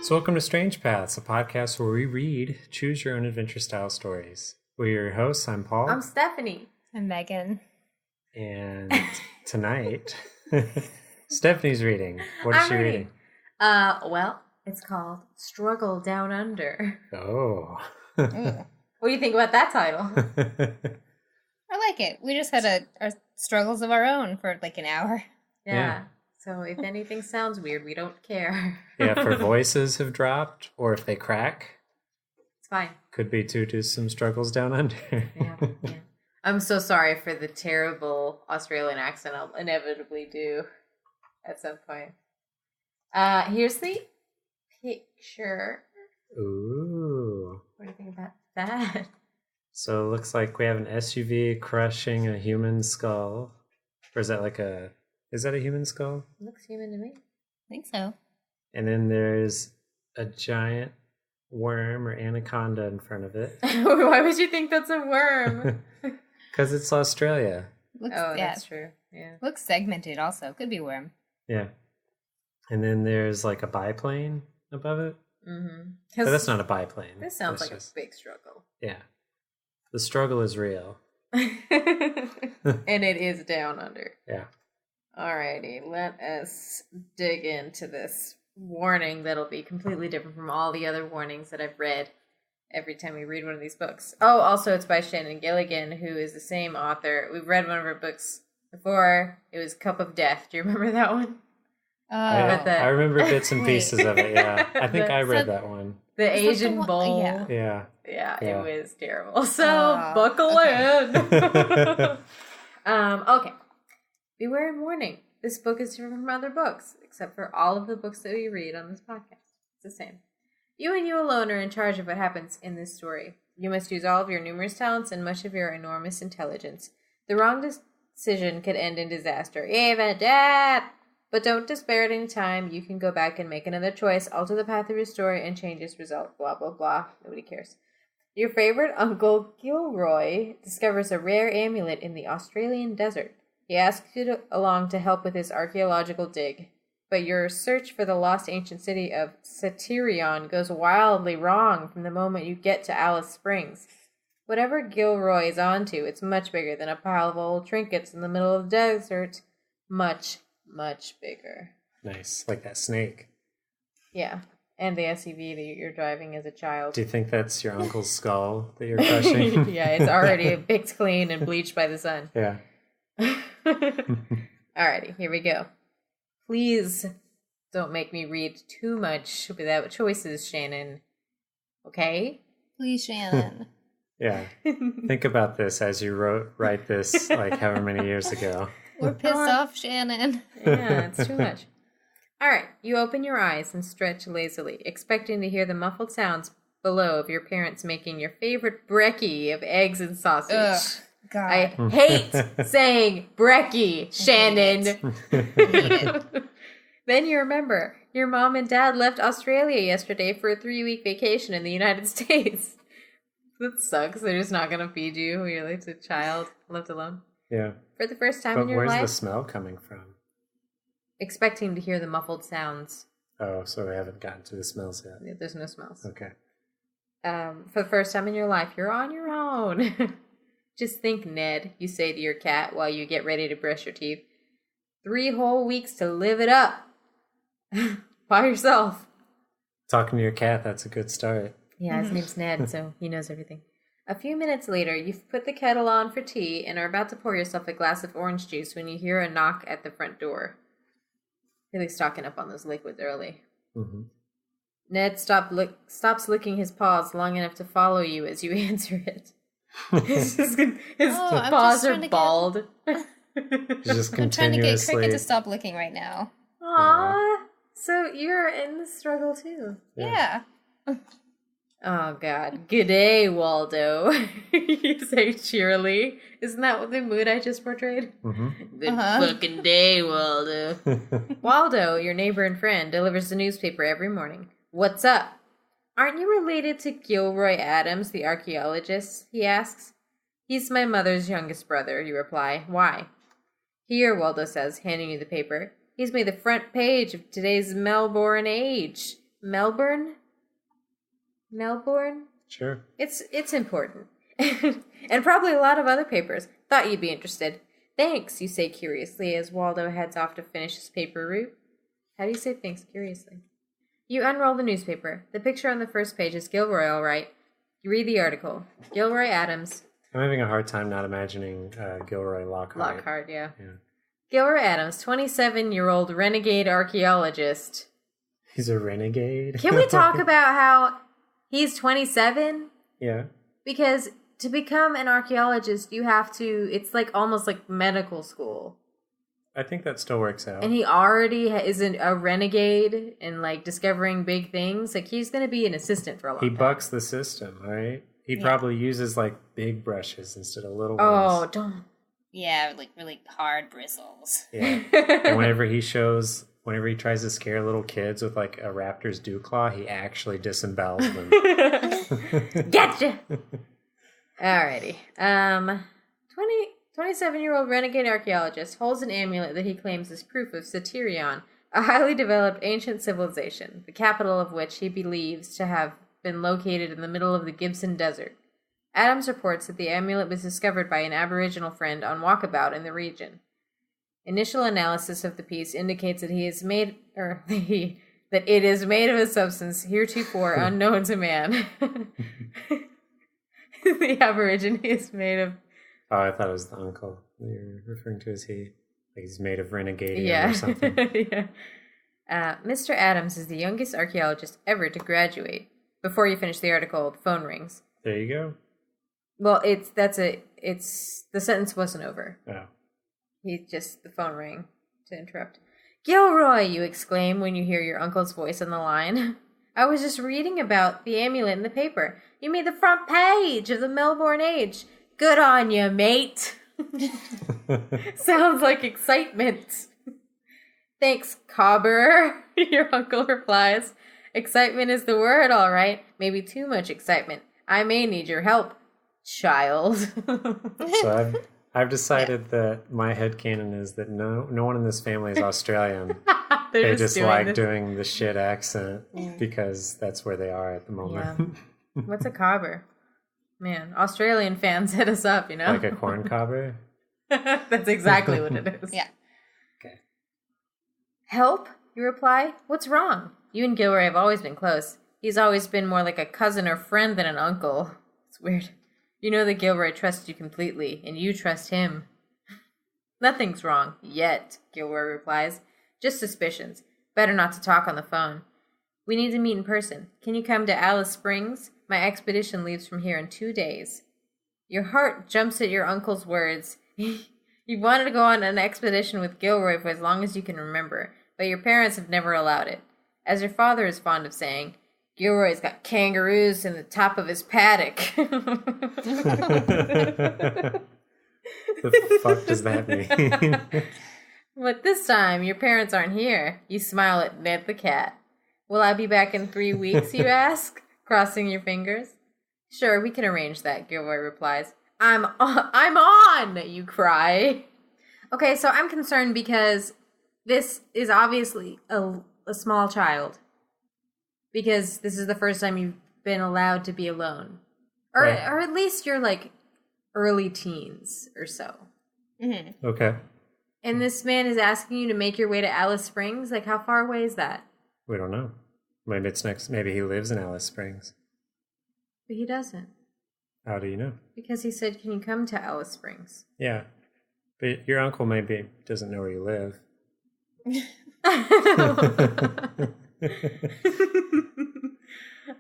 So welcome to Strange Paths, a podcast where we read Choose Your Own Adventure style stories. We're your hosts. I'm Paul. I'm Stephanie. I'm Megan. And tonight, Stephanie's reading. What is she reading? Well, it's called Struggle Down Under. Oh. What do you think about that title? I like it. We just had our struggles of our own for like an hour. Yeah. So if anything sounds weird, we don't care. Yeah, if our voices have dropped or if they crack. It's fine. Could be due to some struggles down under. Yeah. I'm so sorry for the terrible Australian accent I'll inevitably do at some point. Here's the picture. Ooh. What do you think about that? So it looks like we have an SUV crushing a human skull. Or is that is that a human skull? Looks human to me. I think so. And then there's a giant worm or anaconda in front of it. Why would you think that's a worm? Because it's Australia. That's true. Yeah. Looks segmented also. Could be worm. Yeah. And then there's like a biplane above it. Mm-hmm. But that's not a biplane. This sounds like a big struggle. Yeah. The struggle is real. And it is down under. Yeah. Alrighty, let us dig into this warning that'll be completely different from all the other warnings that I've read every time we read one of these books. Oh, also it's by Shannon Gilligan, who is the same author. We've read one of her books before. It was Cup of Death. Do you remember that one? I remember bits and pieces of it, yeah. I think I read that one. The Asian bowl. Yeah. Yeah, it was terrible. So, buckle in. Okay. Beware and warning. This book is different from other books, except for all of the books that we read on this podcast. It's the same. You and you alone are in charge of what happens in this story. You must use all of your numerous talents and much of your enormous intelligence. The wrong decision could end in disaster, even death. But don't despair at any time. You can go back and make another choice, alter the path of your story, and change its result. Blah, blah, blah. Nobody cares. Your favorite uncle, Gilroy, discovers a rare amulet in the Australian desert. He asks you along to help with his archaeological dig. But your search for the lost ancient city of Satyrion goes wildly wrong from the moment you get to Alice Springs. Whatever Gilroy is onto, it's much bigger than a pile of old trinkets in the middle of the desert. Much, much bigger. Nice. Like that snake. Yeah. And the SUV that you're driving as a child. Do you think that's your uncle's skull that you're crushing? Yeah, it's already picked clean and bleached by the sun. Yeah. Alrighty, here we go. Please don't make me read too much without choices, Shannon. Okay? Please, Shannon. Yeah. Think about this as you write this like however many years ago. We're pissed off, Shannon. Yeah, it's too much. Alright, you open your eyes and stretch lazily, expecting to hear the muffled sounds below of your parents making your favorite brekkie of eggs and sausage. Ugh, God. I hate saying brekkie, Shannon. Then you remember, your mom and dad left Australia yesterday for a 3-week vacation in the United States. That sucks. They're just not going to feed you when you're like a child left alone. Yeah. For the first time in your life. But where's the smell coming from? Expecting to hear the muffled sounds. Oh, so we haven't gotten to the smells yet. There's no smells. Okay. For the first time in your life, you're on your own. Just think, Ned, you say to your cat while you get ready to brush your teeth. 3 whole weeks to live it up. By yourself. Talking to your cat, that's a good start. Yeah, his name's Ned, so he knows everything. A few minutes later, you've put the kettle on for tea and are about to pour yourself a glass of orange juice when you hear a knock at the front door. Really stocking up on those liquids early. Mm-hmm. Ned stops licking his paws long enough to follow you as you answer it. His paws are bald. Just I'm trying to get continuously. Cricket to stop licking right now. Aww. So you're in the struggle too. Yeah. Oh, God. G'day, Waldo. You say cheerily. Isn't that what the mood I just portrayed? Mm-hmm. Good fucking day, Waldo. Waldo, your neighbor and friend, delivers the newspaper every morning. What's up? Aren't you related to Gilroy Adams, the archaeologist? He asks. He's my mother's youngest brother, you reply. Why? Here, Waldo says, handing you the paper. He's made the front page of today's Melbourne Age. Melbourne? Sure. It's important. And probably a lot of other papers. Thought you'd be interested. Thanks, you say curiously as Waldo heads off to finish his paper route. How do you say thanks curiously? You unroll the newspaper. The picture on the first page is Gilroy, all right. You read the article. Gilroy Adams. I'm having a hard time not imagining Gilroy Lockhart. Lockhart, yeah. Gilroy Adams, 27-year-old renegade archaeologist. He's a renegade? Can we talk about how he's 27? Yeah. Because to become an archaeologist, you have to, it's like almost like medical school. I think that still works out. And he already isn't a renegade and like discovering big things. Like he's going to be an assistant for a long time. He bucks the system, right? He probably uses like big brushes instead of little ones. Oh, don't. Yeah, like really hard bristles. Yeah. And whenever he tries to scare little kids with like a raptor's dew claw, he actually disembowels them. Gotcha! Alrighty. 27-year-old renegade archaeologist holds an amulet that he claims is proof of Satyrion, a highly developed ancient civilization, the capital of which he believes to have been located in the middle of the Gibson Desert. Adams reports that the amulet was discovered by an Aboriginal friend on walkabout in the region. Initial analysis of the piece indicates that it is made of a substance heretofore unknown to man. The Aborigine is made of... Oh, I thought it was the uncle that you're referring to as he. Like he's made of renegadium or something. Yeah. Mr. Adams is the youngest archaeologist ever to graduate. Before you finish the article, the phone rings. There you go. Well, the sentence wasn't over. Oh. The phone rang to interrupt. Gilroy, you exclaim when you hear your uncle's voice on the line. I was just reading about the amulet in the paper. You made the front page of the Melbourne Age. Good on you, mate. Sounds like excitement. Thanks, Cobber, your uncle replies. Excitement is the word, all right. Maybe too much excitement. I may need your help, child. So I've decided that my headcanon is that no one in this family is Australian. They just like doing the shit accent because that's where they are at the moment. Yeah. What's a cobber? Man, Australian fans hit us up, you know? Like a corn cobber? That's exactly what it is. Yeah. Okay. Help? You reply. What's wrong? You and Gilroy have always been close. He's always been more like a cousin or friend than an uncle. It's weird. You know that Gilroy trusts you completely, and you trust him. Nothing's wrong, yet, Gilroy replies. Just suspicions. Better not to talk on the phone. We need to meet in person. Can you come to Alice Springs? My expedition leaves from here in 2 days. Your heart jumps at your uncle's words. You wanted to go on an expedition with Gilroy for as long as you can remember, but your parents have never allowed it. As your father is fond of saying, Gilroy's got kangaroos in the top of his paddock. The fuck does that mean? But this time, your parents aren't here. You smile at Ned the cat. Will I be back in 3 weeks, you ask, crossing your fingers? Sure, we can arrange that, Gilroy replies. I'm on, you cry. Okay, so I'm concerned because this is obviously a small child. Because this is the first time you've been allowed to be alone. Or at least you're like early teens or so. Mm-hmm. Okay. And this man is asking you to make your way to Alice Springs? Like, how far away is that? We don't know. Maybe it's next. Maybe he lives in Alice Springs. But he doesn't. How do you know? Because he said, can you come to Alice Springs? Yeah. But your uncle maybe doesn't know where you live.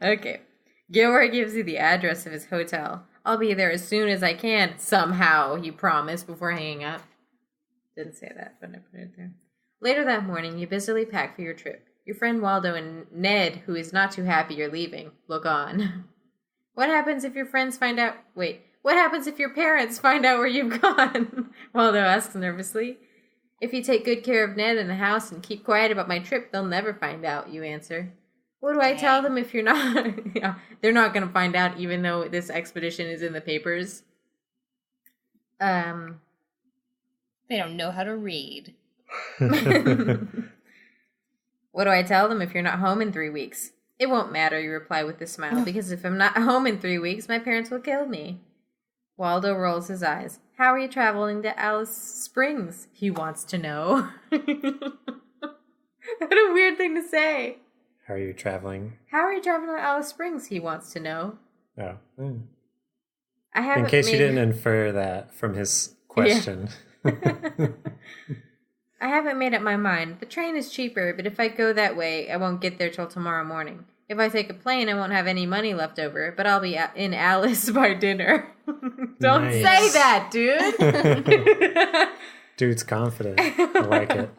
Okay. Gilroy gives you the address of his hotel. I'll be there as soon as I can, somehow, he promised before hanging up. Didn't say that, but I put it there. Later that morning, you busily pack for your trip. Your friend Waldo and Ned, who is not too happy you're leaving, look on. What happens if your friends find out... Wait, what happens if your parents find out where you've gone? Waldo asks nervously. If you take good care of Ned in the house and keep quiet about my trip, they'll never find out, you answer. What do I tell them if you're not... Yeah, they're not going to find out even though this expedition is in the papers. They don't know how to read. What do I tell them if you're not home in 3 weeks? It won't matter, you reply with a smile, because if I'm not home in 3 weeks, my parents will kill me. Waldo rolls his eyes. How are you traveling to Alice Springs? He wants to know. What a weird thing to say. How are you traveling? How are you traveling to Alice Springs? He wants to know. Oh. In case you didn't infer that from his question. Yeah. I haven't made up my mind. The train is cheaper, but if I go that way, I won't get there till tomorrow morning. If I take a plane, I won't have any money left over, but I'll be in Alice by dinner. Don't say that, dude. Dude's confident. I like it.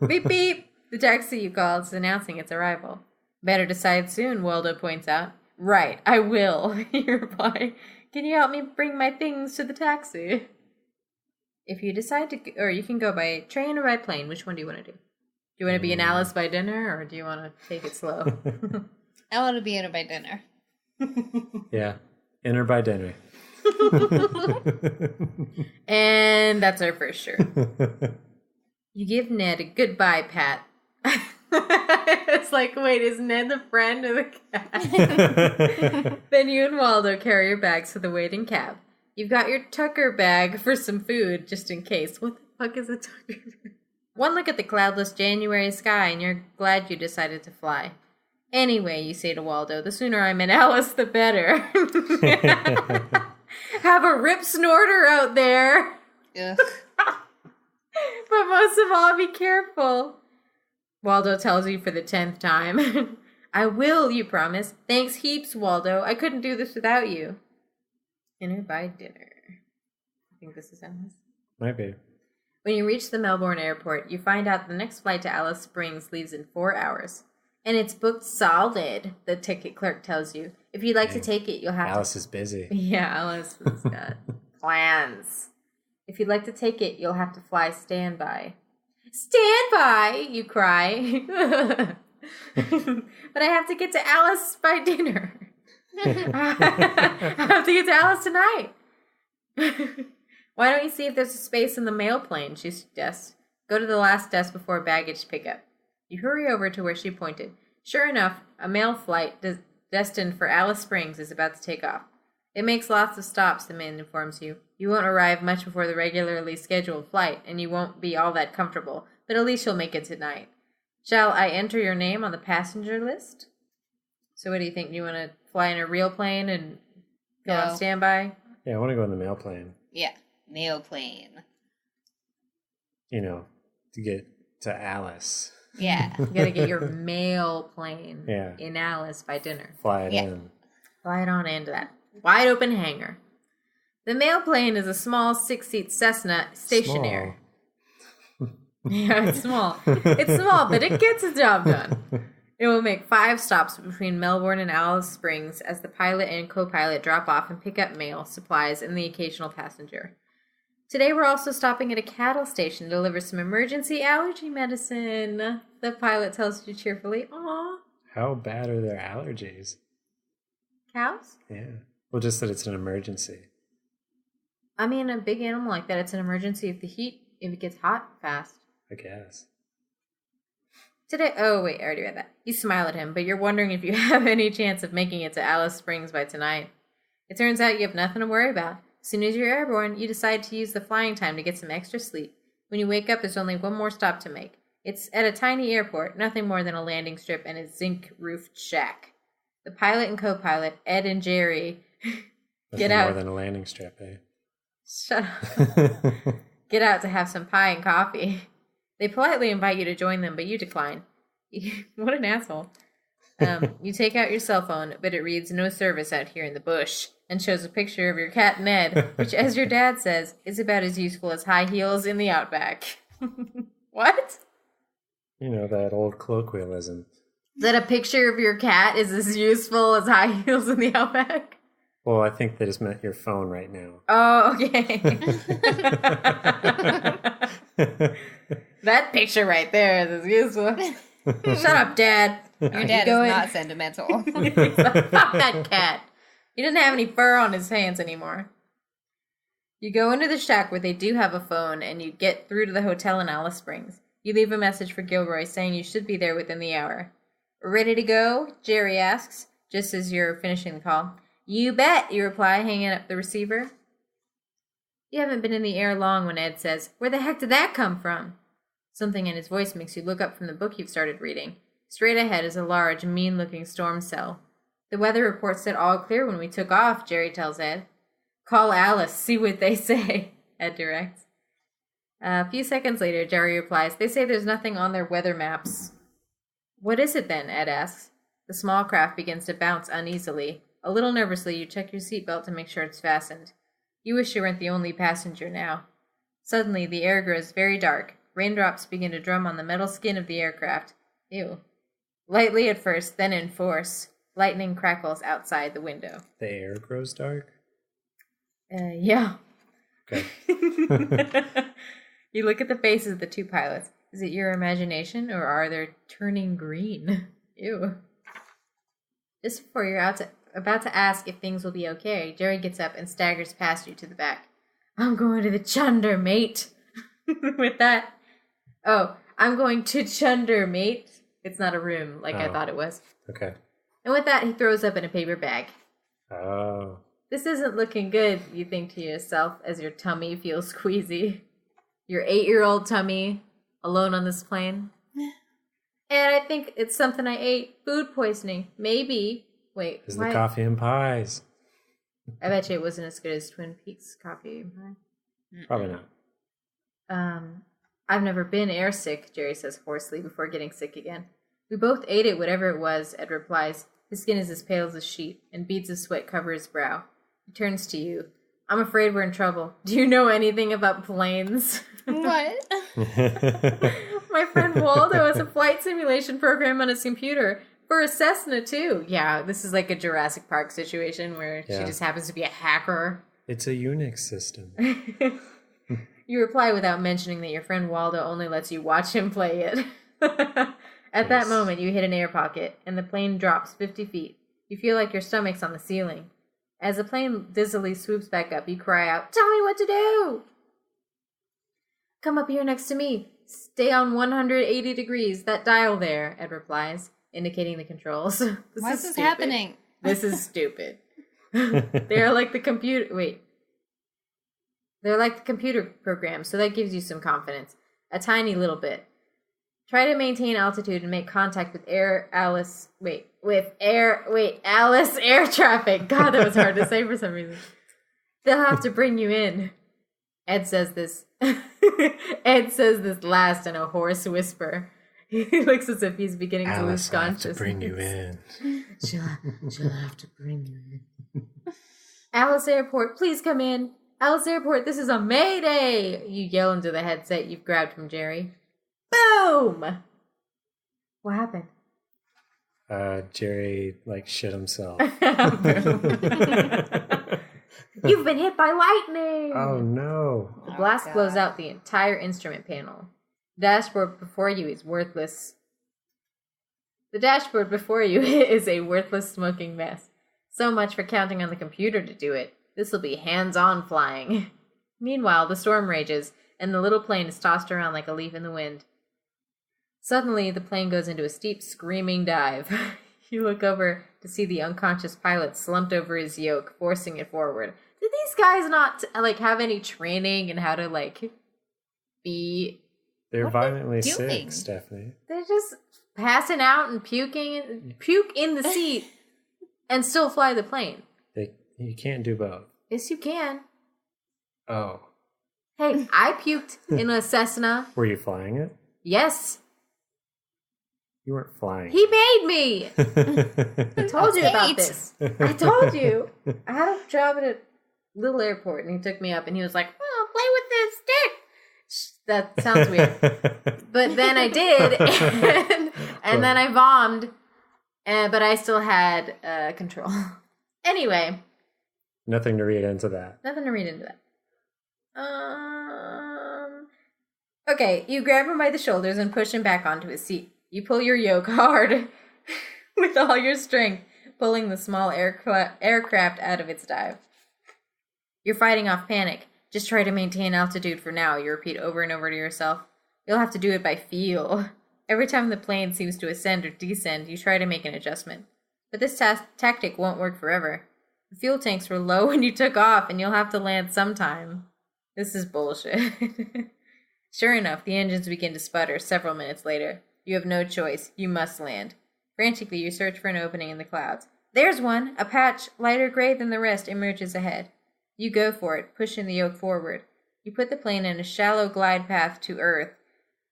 Beep, beep. The taxi you called is announcing its arrival. Better decide soon, Waldo points out. Right, I will, you reply. Can you help me bring my things to the taxi? If you decide to, or you can go by train or by plane, which one do you want to do? Do you want to be in Alice by dinner, or do you want to take it slow? I want to be in her by dinner. Yeah, in her by dinner. And that's our first shirt. You give Ned a goodbye pat. It's like, wait, is Ned the friend of the cat? Then you and Waldo carry your bags to the waiting cab. You've got your Tucker bag for some food, just in case. What the fuck is a Tucker bag? One look at the cloudless January sky, and you're glad you decided to fly. Anyway, you say to Waldo, the sooner I'm in Alice, the better. Have a rip snorter out there. Ugh. But most of all, be careful. Waldo tells you for the 10th time. I will, you promise. Thanks heaps, Waldo. I couldn't do this without you. Dinner by dinner. I think this is Alice. Might be. When you reach the Melbourne airport, you find out the next flight to Alice Springs leaves in 4 hours. And it's booked solid, the ticket clerk tells you. If you'd like to take it, you'll have Alice is busy. Yeah, Alice has got plans. If you'd like to take it, you'll have to fly standby. Standby, you cry. But I have to get to Alice by dinner. I have to get to Alice tonight. Why don't you see if there's a space in the mail plane, she suggests. Go to the last desk before baggage pickup. You hurry over to where she pointed. Sure enough, a mail flight destined for Alice Springs is about to take off. It makes lots of stops, the man informs you. You won't arrive much before the regularly scheduled flight, and you won't be all that comfortable, but at least you'll make it tonight. Shall I enter your name on the passenger list? So what do you think? Do you want to fly in a real plane and go on standby? Yeah, I want to go in the mail plane. Yeah, mail plane. You know, to get to Alice. Yeah. You gotta get your mail plane in Alice by dinner. Fly it in. Fly it on into that wide open hangar. The mail plane is a small 6-seat Cessna stationary. Yeah, it's small. It's small, but it gets the job done. It will make 5 stops between Melbourne and Alice Springs as the pilot and co-pilot drop off and pick up mail, supplies, and the occasional passenger. Today we're also stopping at a cattle station to deliver some emergency allergy medicine, the pilot tells you cheerfully. Aww. How bad are their allergies? Cows? Yeah. Well, just that it's an emergency. I mean, a big animal like that, it's an emergency if it gets hot fast. I guess. Today, oh wait, I already read that. You smile at him, but you're wondering if you have any chance of making it to Alice Springs by tonight. It turns out you have nothing to worry about. As soon as you're airborne, you decide to use the flying time to get some extra sleep. When you wake up, there's only one more stop to make. It's at a tiny airport, nothing more than a landing strip and a zinc-roofed shack. The pilot and co-pilot, Ed and Jerry, get out. More than a landing strip, eh? Shut up. Get out to have some pie and coffee. They politely invite you to join them, but you decline. What an asshole. You take out your cell phone, but it reads no service out here in the bush, and shows a picture of your cat Ned, which, as your dad says, is about as useful as high heels in the outback. What? You know, that old colloquialism. That a picture of your cat is as useful as high heels in the outback? Well, I think they just meant your phone right now. Oh, okay. That picture right there is as useful. Shut up, Dad. Your dad is not sentimental. Fuck that cat. He doesn't have any fur on his hands anymore. You go into the shack where they do have a phone, and you get through to the hotel in Alice Springs. You leave a message for Gilroy saying you should be there within the hour. Ready to go? Jerry asks, just as you're finishing the call. You bet, you reply, hanging up the receiver. You haven't been in the air long when Ed says, Where the heck did that come from? Something in his voice makes you look up from the book you've started reading. Straight ahead is a large, mean-looking storm cell. The weather report said all clear when we took off, Jerry tells Ed. Call Alice, see what they say, Ed directs. A few seconds later, Jerry replies, They say there's nothing on their weather maps. What is it then? Ed asks. The small craft begins to bounce uneasily. A little nervously, you check your seatbelt to make sure it's fastened. You wish you weren't the only passenger now. Suddenly, the air grows very dark. Raindrops begin to drum on the metal skin of the aircraft. Ew. Lightly at first, then in force. Lightning crackles outside the window. The air grows dark? Yeah. Okay. You look at the faces of the two pilots. Is it your imagination, or are they turning green? Ew. Just before you're about to ask if things will be okay, Jerry gets up and staggers past you to the back. I'm going to the chunder, mate. With that... Oh, I'm going to chunder, mate. It's not a room like I thought it was. Okay. And with that, he throws up in a paper bag. Oh. This isn't looking good, you think to yourself as your tummy feels squeezy. Your 8-year-old tummy, alone on this plane. And I think it's something I ate. Food poisoning. Maybe. Wait, It's the coffee and pies. I bet you it wasn't as good as Twin Peaks coffee and pie. Probably not. I've never been airsick, Jerry says hoarsely before getting sick again. We both ate it, whatever it was, Ed replies. His skin is as pale as a sheet, and beads of sweat cover his brow. He turns to you. I'm afraid we're in trouble. Do you know anything about planes? What? My friend Waldo has a flight simulation program on his computer. For a Cessna, too. Yeah, this is like a Jurassic Park situation where she just happens to be a hacker. It's a Unix system. You reply without mentioning that your friend Waldo only lets you watch him play it. At that moment, you hit an air pocket, and the plane drops 50 feet. You feel like your stomach's on the ceiling. As the plane dizzily swoops back up, you cry out, Tell me what to do! Come up here next to me. Stay on 180 degrees, that dial there, Ed replies, indicating the controls. Why is this happening? This is stupid. They're like the computer... Wait. They're like the computer program, so that gives you some confidence. A tiny little bit. Try to maintain altitude and make contact with Alice air traffic. God, that was hard to say for some reason. They'll have to bring you in. Ed says this last in a hoarse whisper. He looks as if he's beginning to lose consciousness. Alice will have to bring you in. She'll have to bring you in. Alice Airport, please come in. Alice Airport, this is a mayday! You yell into the headset you've grabbed from Jerry. Boom! What happened? Jerry, shit himself. You've been hit by lightning! Oh, no. The blast blows out the entire instrument panel. The dashboard before you is worthless. The dashboard before you is a worthless smoking mess. So much for counting on the computer to do it. This'll be hands-on flying. Meanwhile, the storm rages, and the little plane is tossed around like a leaf in the wind. Suddenly, the plane goes into a steep, screaming dive. You look over to see the unconscious pilot slumped over his yoke, forcing it forward. Did these guys not, have any training in how to, be... They're violently sick, Stephanie. They're just passing out and puking, puke in the seat, and still fly the plane. You can't do both. Yes, you can. Oh. Hey, I puked in a Cessna. Were you flying it? Yes. You weren't flying. He made me. I told you about this. I told you. I had a job at a little airport, and he took me up, and he was like, "Oh, play with this stick." That sounds weird. But then I did, and then I bombed, but I still had control. Anyway. Nothing to read into that. Okay, you grab him by the shoulders and push him back onto his seat. You pull your yoke hard with all your strength, pulling the small aircraft out of its dive. You're fighting off panic. Just try to maintain altitude for now, you repeat over and over to yourself. You'll have to do it by feel. Every time the plane seems to ascend or descend, you try to make an adjustment. But this tactic won't work forever. The fuel tanks were low when you took off, and you'll have to land sometime. This is bullshit. Sure enough, the engines begin to sputter several minutes later. You have no choice. You must land. Frantically, you search for an opening in the clouds. There's one! A patch, lighter gray than the rest, emerges ahead. You go for it, pushing the yoke forward. You put the plane in a shallow glide path to Earth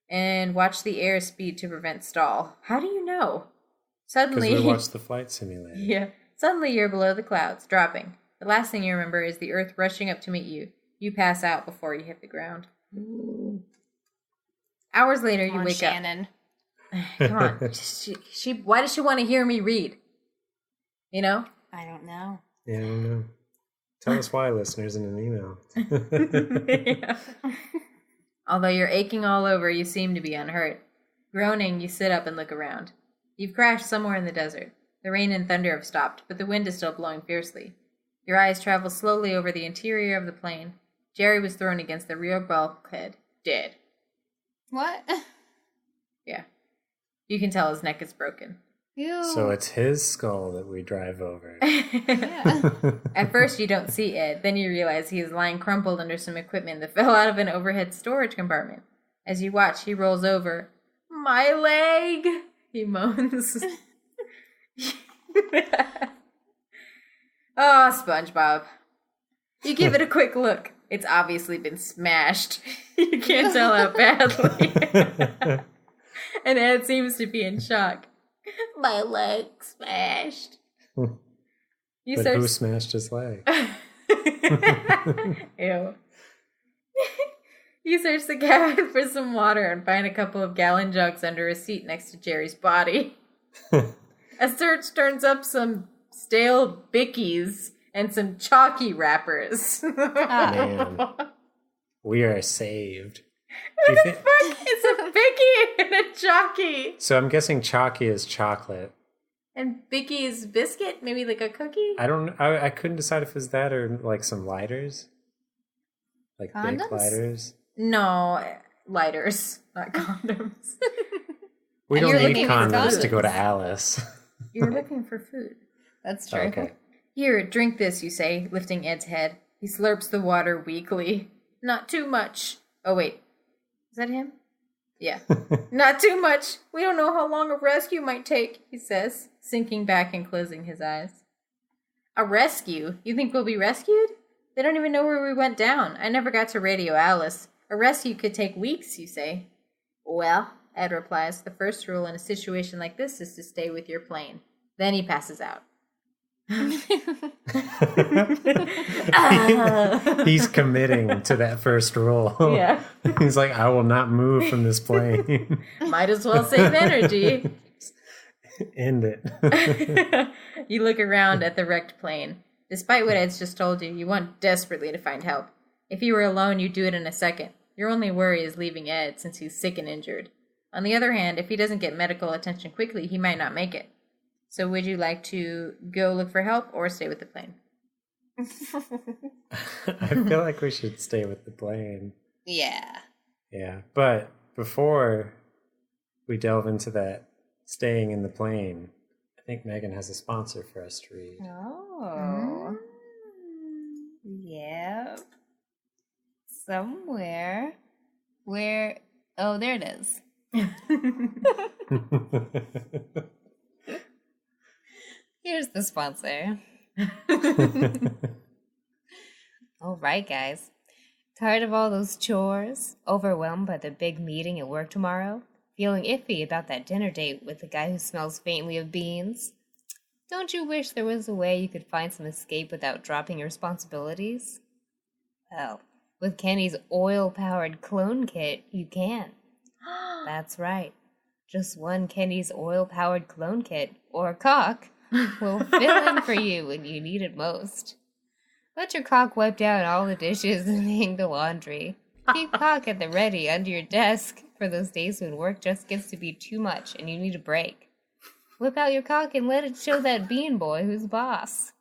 and watch the air speed to prevent stall. How do you know? Suddenly... Because we watched the flight simulator. Yeah. Suddenly you're below the clouds, dropping. The last thing you remember is the Earth rushing up to meet you. You pass out before you hit the ground. Ooh. Hours later, you wake Shannon. up. Come on. Why does she want to hear me read? You know? I don't know. Yeah, I don't know. Tell us why, listeners, in an email. Yeah. Although you're aching all over, you seem to be unhurt. Groaning, you sit up and look around. You've crashed somewhere in the desert. The rain and thunder have stopped, but the wind is still blowing fiercely. Your eyes travel slowly over the interior of the plane. Jerry was thrown against the rear bulkhead, dead. What? Yeah. You can tell his neck is broken. Ew. So it's his skull that we drive over. Yeah. At first you don't see Ed, then you realize he is lying crumpled under some equipment that fell out of an overhead storage compartment. As you watch, he rolls over. My leg! He moans. Oh, SpongeBob. You give it a quick look. It's obviously been smashed. You can't tell how badly. And Ed seems to be in shock. My leg smashed. But who smashed his leg? Ew. You search the cabin for some water and find a couple of gallon jugs under a seat next to Jerry's body. A search turns up some stale bikkies and some chalky wrappers. Man, we are saved. What the fuck? It's a bicky and a chalky. So I'm guessing chalky is chocolate. And bicky is biscuit? Maybe like a cookie? I couldn't decide if it was that or like some lighters. Like Condoms? big lighters. No, lighters, not condoms. We And don't you're need looking for condoms to go to condoms. Alice. You're looking for food. That's true. Okay. Here, drink this, you say, lifting Ed's head. He slurps the water weakly. Not too much. Oh, wait. Is that him? Yeah. Not too much. We don't know how long a rescue might take, he says, sinking back and closing his eyes. A rescue? You think we'll be rescued? They don't even know where we went down. I never got to radio Alice. A rescue could take weeks, you say. Well, Ed replies, the first rule in a situation like this is to stay with your plane. Then he passes out. He's committing to that first rule. Yeah. He's like, I will not move from this plane. Might as well save energy. End it. You look around at the wrecked plane. Despite what Ed's just told you, you want desperately to find help. If you were alone, you'd do it in a second. Your only worry is leaving Ed, since he's sick and injured. On the other hand, if he doesn't get medical attention quickly, he might not make it. So would you like to go look for help or stay with the plane? I feel like we should stay with the plane. Yeah. Yeah. But before we delve into that staying in the plane, I think Megan has a sponsor for us to read. Oh. Yep. Somewhere. Where? Oh, there it is. Here's the sponsor. All right, guys. Tired of all those chores? Overwhelmed by the big meeting at work tomorrow? Feeling iffy about that dinner date with the guy who smells faintly of beans? Don't you wish there was a way you could find some escape without dropping your responsibilities? Well, with Kenny's oil-powered clone kit, you can. That's right. Just one Kenny's oil-powered clone kit, or cock, will fill in for you when you need it most. Let your cock wipe down all the dishes and hang the laundry. Keep cock at the ready under your desk for those days when work just gets to be too much and you need a break. Whip out your cock and let it show that bean boy who's boss.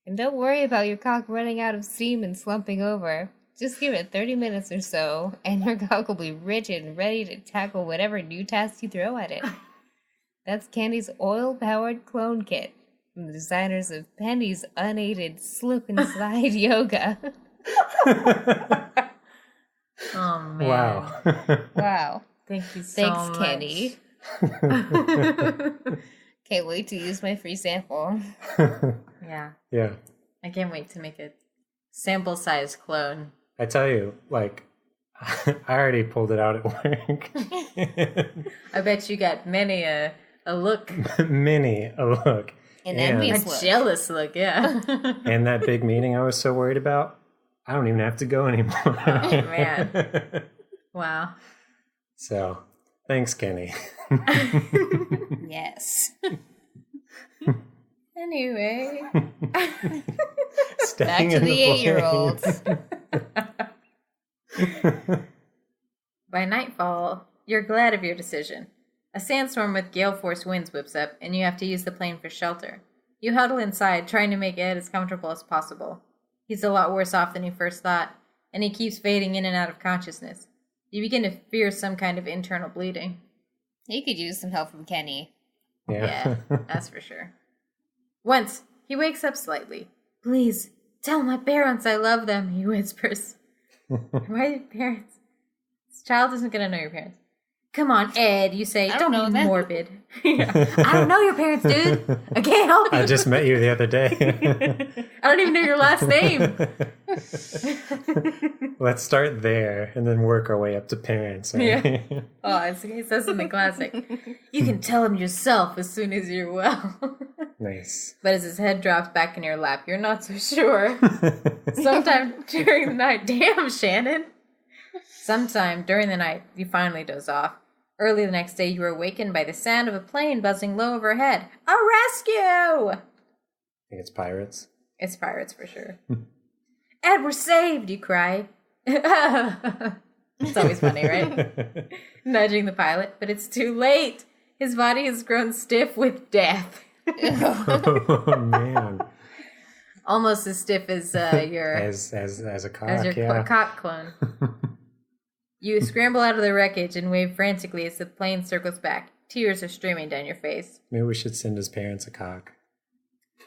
And don't worry about your cock running out of steam and slumping over. Just give it 30 minutes or so, and your dog will be rich and ready to tackle whatever new task you throw at it. That's Candy's oil-powered clone kit from the designers of Penny's unaided slip and slide yoga. Oh, man. Wow. Wow. Thank you so Thanks, much. Candy. Can't wait to use my free sample. Yeah. Yeah. I can't wait to make a sample-sized clone. I tell you, like, I already pulled it out at work. I bet you got many a look. Many a look. An A envious look. jealous look, yeah. And that big meeting I was so worried about, I don't even have to go anymore. Oh, man. Wow. So, thanks, Kenny. Yes. Anyway. Back to the 8-year-olds. By nightfall, you're glad of your decision. A sandstorm with gale force winds whips up, and you have to use the plane for shelter. You huddle inside, trying to make Ed as comfortable as possible. He's a lot worse off than you first thought, and he keeps fading in and out of consciousness. You begin to fear some kind of internal bleeding. He could use some help from Kenny. Yeah. That's for sure. Once, he wakes up slightly. Please, tell my parents I love them, he whispers. My parents? This child isn't going to know your parents. Come on, Ed, you say. Don't know be them. morbid. Yeah. I don't know your parents, dude. I can't help you. I just met you the other day. I don't even know your last name. Let's start there and then work our way up to parents. Right? Yeah. Oh, he says something classic. You can tell him yourself as soon as you're well. Nice. But as his head drops back in your lap, you're not so sure. Sometime during the night, damn, Shannon. Sometime during the night, you finally doze off. Early the next day, you are awakened by the sound of a plane buzzing low overhead. A rescue! I think it's pirates. It's pirates for sure. Ed, we're saved, you cry. It's always funny, right? Nudging the pilot, but it's too late. His body has grown stiff with death. Oh, man. Almost as stiff as your As a cock, as your yeah. cock clone. You scramble out of the wreckage and wave frantically as the plane circles back. Tears are streaming down your face. Maybe we should send his parents a cock.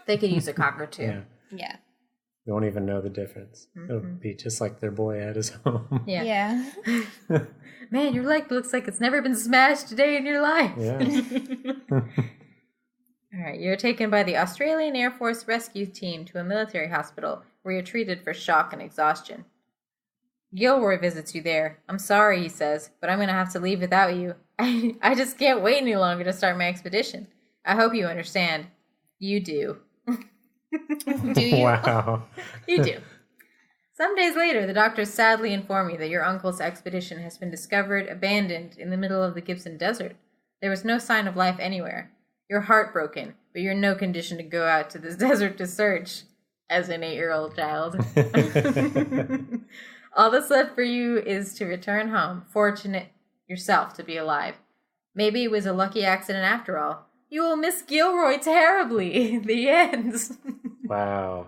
They could use a cock or two. Yeah. Yeah. They won't even know the difference. It'll be just like their boy at his home. Yeah. Man, your leg looks like it's never been smashed a day in your life. Yeah. All right, you're taken by the Australian Air Force rescue team to a military hospital where you're treated for shock and exhaustion. Gilroy visits you there. I'm sorry, he says, but I'm going to have to leave without you. I just can't wait any longer to start my expedition. I hope you understand. You do. Do you? Wow. You do. Some days later, the doctors sadly inform you that your uncle's expedition has been discovered abandoned in the middle of the Gibson Desert. There was no sign of life anywhere. You're heartbroken, but you're in no condition to go out to this desert to search, as an 8-year-old child. All that's left for you is to return home, fortunate yourself to be alive. Maybe it was a lucky accident after all. You will miss Gilroy terribly. The end. Wow.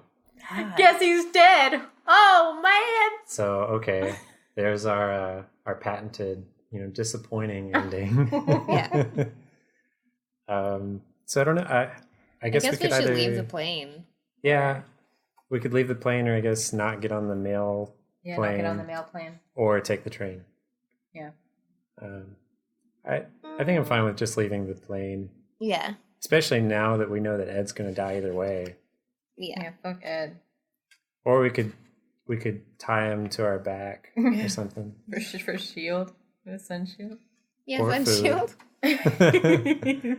Guess he's dead. Oh, man. So, okay. There's our patented, disappointing ending. Yeah. So I don't know. I guess we we could should either leave the plane. Yeah, we could leave the plane, or I guess not get on the mail Yeah, plane, not get on the mail plane. or take the train. Yeah. I think I'm fine with just leaving the plane, Yeah. especially now that we know that Ed's going to die either way. Yeah. Yeah, fuck Ed. Or we could tie him to our back or something. For shield. With a sun shield. Yeah, Or fun food. shield.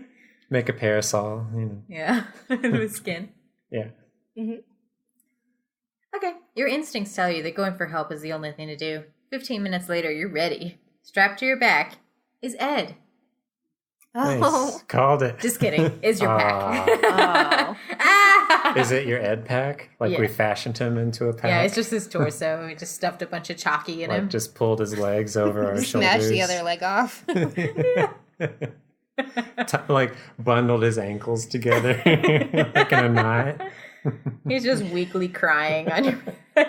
Make a parasol, Yeah. With skin. Yeah. Mm-hmm. Okay. Your instincts tell you that going for help is the only thing to do. 15 minutes later, you're ready. Strapped to your back is Ed. Nice. Oh. Called it. Just kidding. Is your pack. Oh. Ah! Is it your Ed pack? Like Yeah. we fashioned him into a pack? Yeah, it's just his torso. We just stuffed a bunch of chalky in him. Like just pulled his legs over our shoulders. Smash the other leg off. Like bundled his ankles together like in a knot. He's just weakly crying on your back.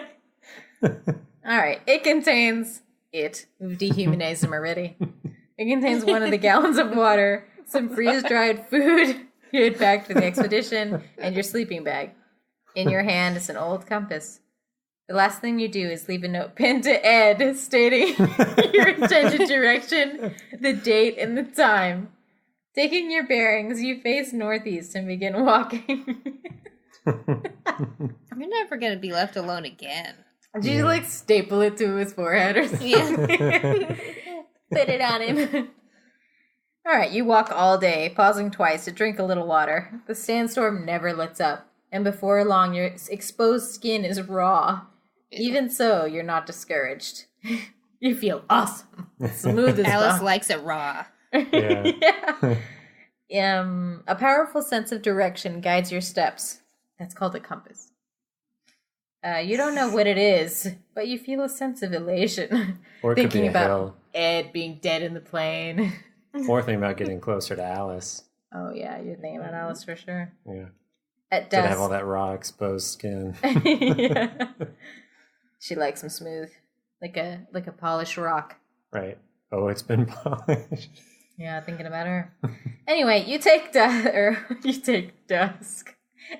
All right. We've dehumanized him already. It contains 1 of the gallons of water, some freeze-dried food you had packed for the expedition, and your sleeping bag. In your hand is an old compass. The last thing you do is leave a note pinned to Ed stating your intended direction, the date, and the time. Taking your bearings, you face northeast and begin walking. You're never going to be left alone again. Did you, like, staple it to his forehead or something? Yeah. Put it on him. All right, you walk all day, pausing twice to drink a little water. The sandstorm never lets up, and before long, your exposed skin is raw. Even so, you're not discouraged. You feel awesome. Smooth as Alice likes it raw. Yeah. A powerful sense of direction guides your steps. That's called a compass. You don't know what it is, but you feel a sense of elation. Or thinking about hill. Ed being dead in the plane. Or thinking about getting closer to Alice. Oh, yeah, you're thinking about Alice for sure. Yeah. At dusk. To have all that raw, exposed skin. Yeah. She likes them smooth. Like a polished rock. Right. Oh, it's been polished. Yeah, thinking about her. Anyway, you take dusk.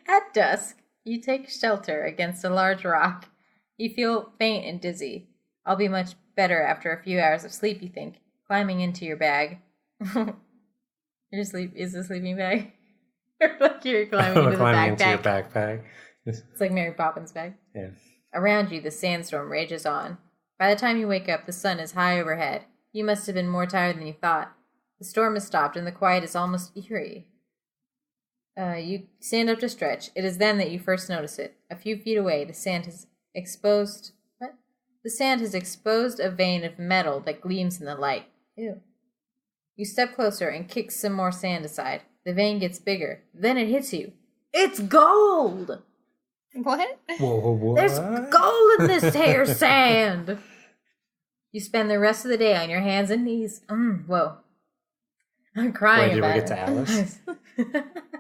At dusk, you take shelter against a large rock. You feel faint and dizzy. I'll be much better after a few hours of sleep, you think. Climbing into your bag. Is the sleeping bag? Like you're climbing into the backpack. Into your backpack. It's like Mary Poppins' bag. Yeah. Around you, the sandstorm rages on. By the time you wake up, the sun is high overhead. You must have been more tired than you thought. The storm has stopped, and the quiet is almost eerie. You stand up to stretch. It is then that you first notice it. A few feet away, the sand has exposed... What? The sand has exposed a vein of metal that gleams in the light. Ew. You step closer and kick some more sand aside. The vein gets bigger. Then it hits you. It's gold! What? Whoa. There's gold in this hair sand! You spend the rest of the day on your hands and knees. Whoa. I'm crying about it. Did we get to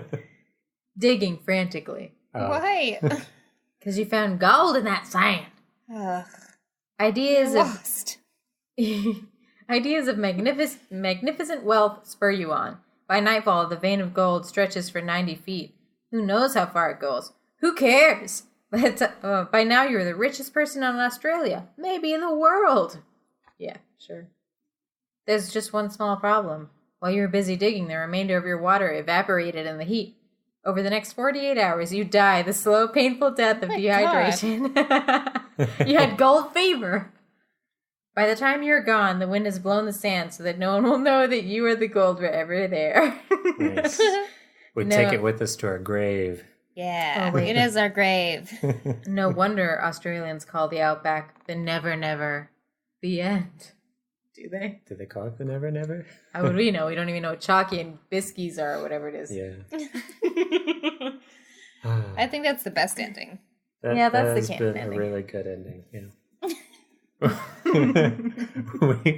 Alice? Digging frantically. Why? Because you found gold in that sand. Ugh. Ideas of magnificent wealth spur you on. By nightfall, the vein of gold stretches for 90 feet. Who knows how far it goes? Who cares? But by now, you're the richest person in Australia. Maybe in the world. Yeah, sure. There's just one small problem. While you were busy digging, the remainder of your water evaporated in the heat. Over the next 48 hours, you die the slow, painful death of dehydration. You had gold fever. By the time you're gone, the wind has blown the sand so that no one will know that you are the gold wherever there. Nice. We take it with us to our grave. Yeah, it is our grave. No wonder Australians call the outback the Never Never. The end. Do they? Do they call it the Never Never? How would we know? We don't even know what chokkies and bikkies are or whatever it is. Yeah. I think that's the best ending. That's the canon ending. A really good ending. Yeah.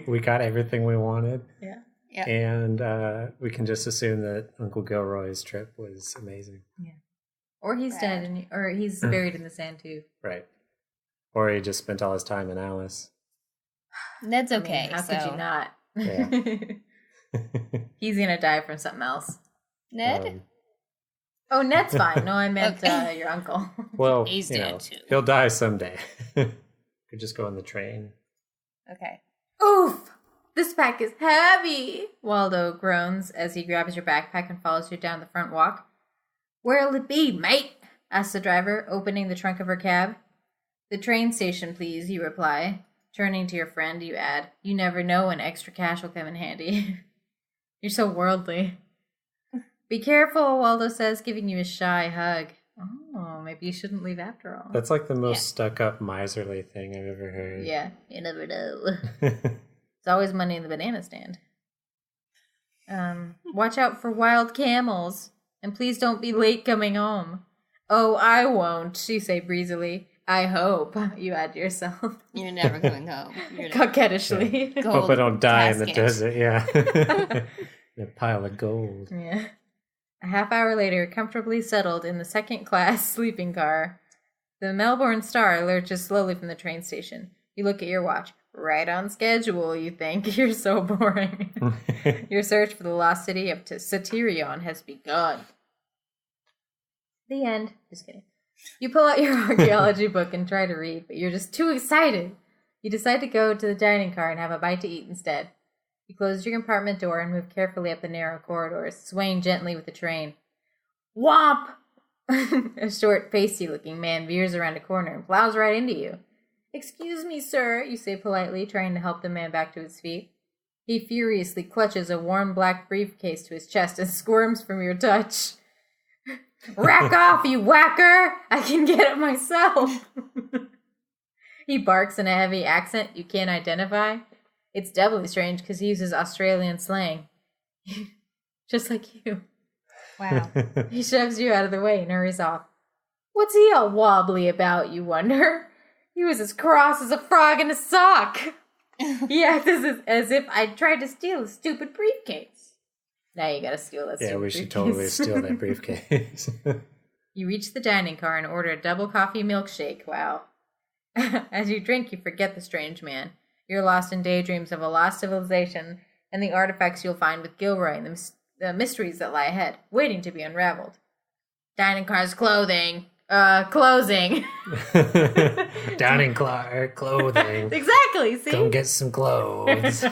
we got everything we wanted. Yeah. And we can just assume that Uncle Gilroy's trip was amazing. Yeah. Or he's dead, or he's buried in the sand too. Right. Or he just spent all his time in Alice. Ned's okay. How could you not? Yeah. He's gonna die from something else. Ned? Oh, Ned's fine. No, I meant your uncle. Well, he's dead too. He'll die someday. Could just go on the train. Okay. Oof! This pack is heavy! Waldo groans as he grabs your backpack and follows you down the front walk. Where'll it be, mate? Asks the driver, opening the trunk of her cab. The train station, please, you reply. Turning to your friend, you add, you never know when extra cash will come in handy. You're so worldly. Be careful, Waldo says, giving you a shy hug. Oh, maybe you shouldn't leave after all. That's like the most stuck-up miserly thing I've ever heard. Yeah, you never know. There's always money in the banana stand. Watch out for wild camels. And please don't be late coming home. Oh, I won't, you say breezily. I hope, you add to yourself. You're never coming home. Coquettishly. Yeah. Hope I don't die in the desert, yeah. A pile of gold. Yeah. A half hour later, comfortably settled in the second-class sleeping car. The Melbourne Star lurches slowly from the train station. You look at your watch. Right on schedule, you think. You're so boring. Your search for the lost city of Satyrion has begun. The end. Just kidding. You pull out your archaeology book and try to read, but you're just too excited. You decide to go to the dining car and have a bite to eat instead. You close your compartment door and move carefully up the narrow corridors, swaying gently with the train. Whomp! A short, pasty-looking man veers around a corner and plows right into you. Excuse me, sir, you say politely, trying to help the man back to his feet. He furiously clutches a worn black briefcase to his chest and squirms from your touch. Rack off, you whacker! I can get it myself! He barks in a heavy accent you can't identify. It's doubly strange because he uses Australian slang. Just like you. Wow. He shoves you out of the way and hurries off. What's he all wobbly about, you wonder? He was as cross as a frog in a sock. He acts as if I'd tried to steal a stupid briefcase. Now you gotta steal that stupid briefcase. Yeah, we should totally steal that briefcase. You reach the dining car and order a double coffee milkshake. Wow. As you drink, you forget the strange man. You're lost in daydreams of a lost civilization and the artifacts you'll find with Gilroy and the mysteries that lie ahead, waiting to be unraveled. Dining car's closing. Dining car clothing. Exactly, see? Come get some clothes.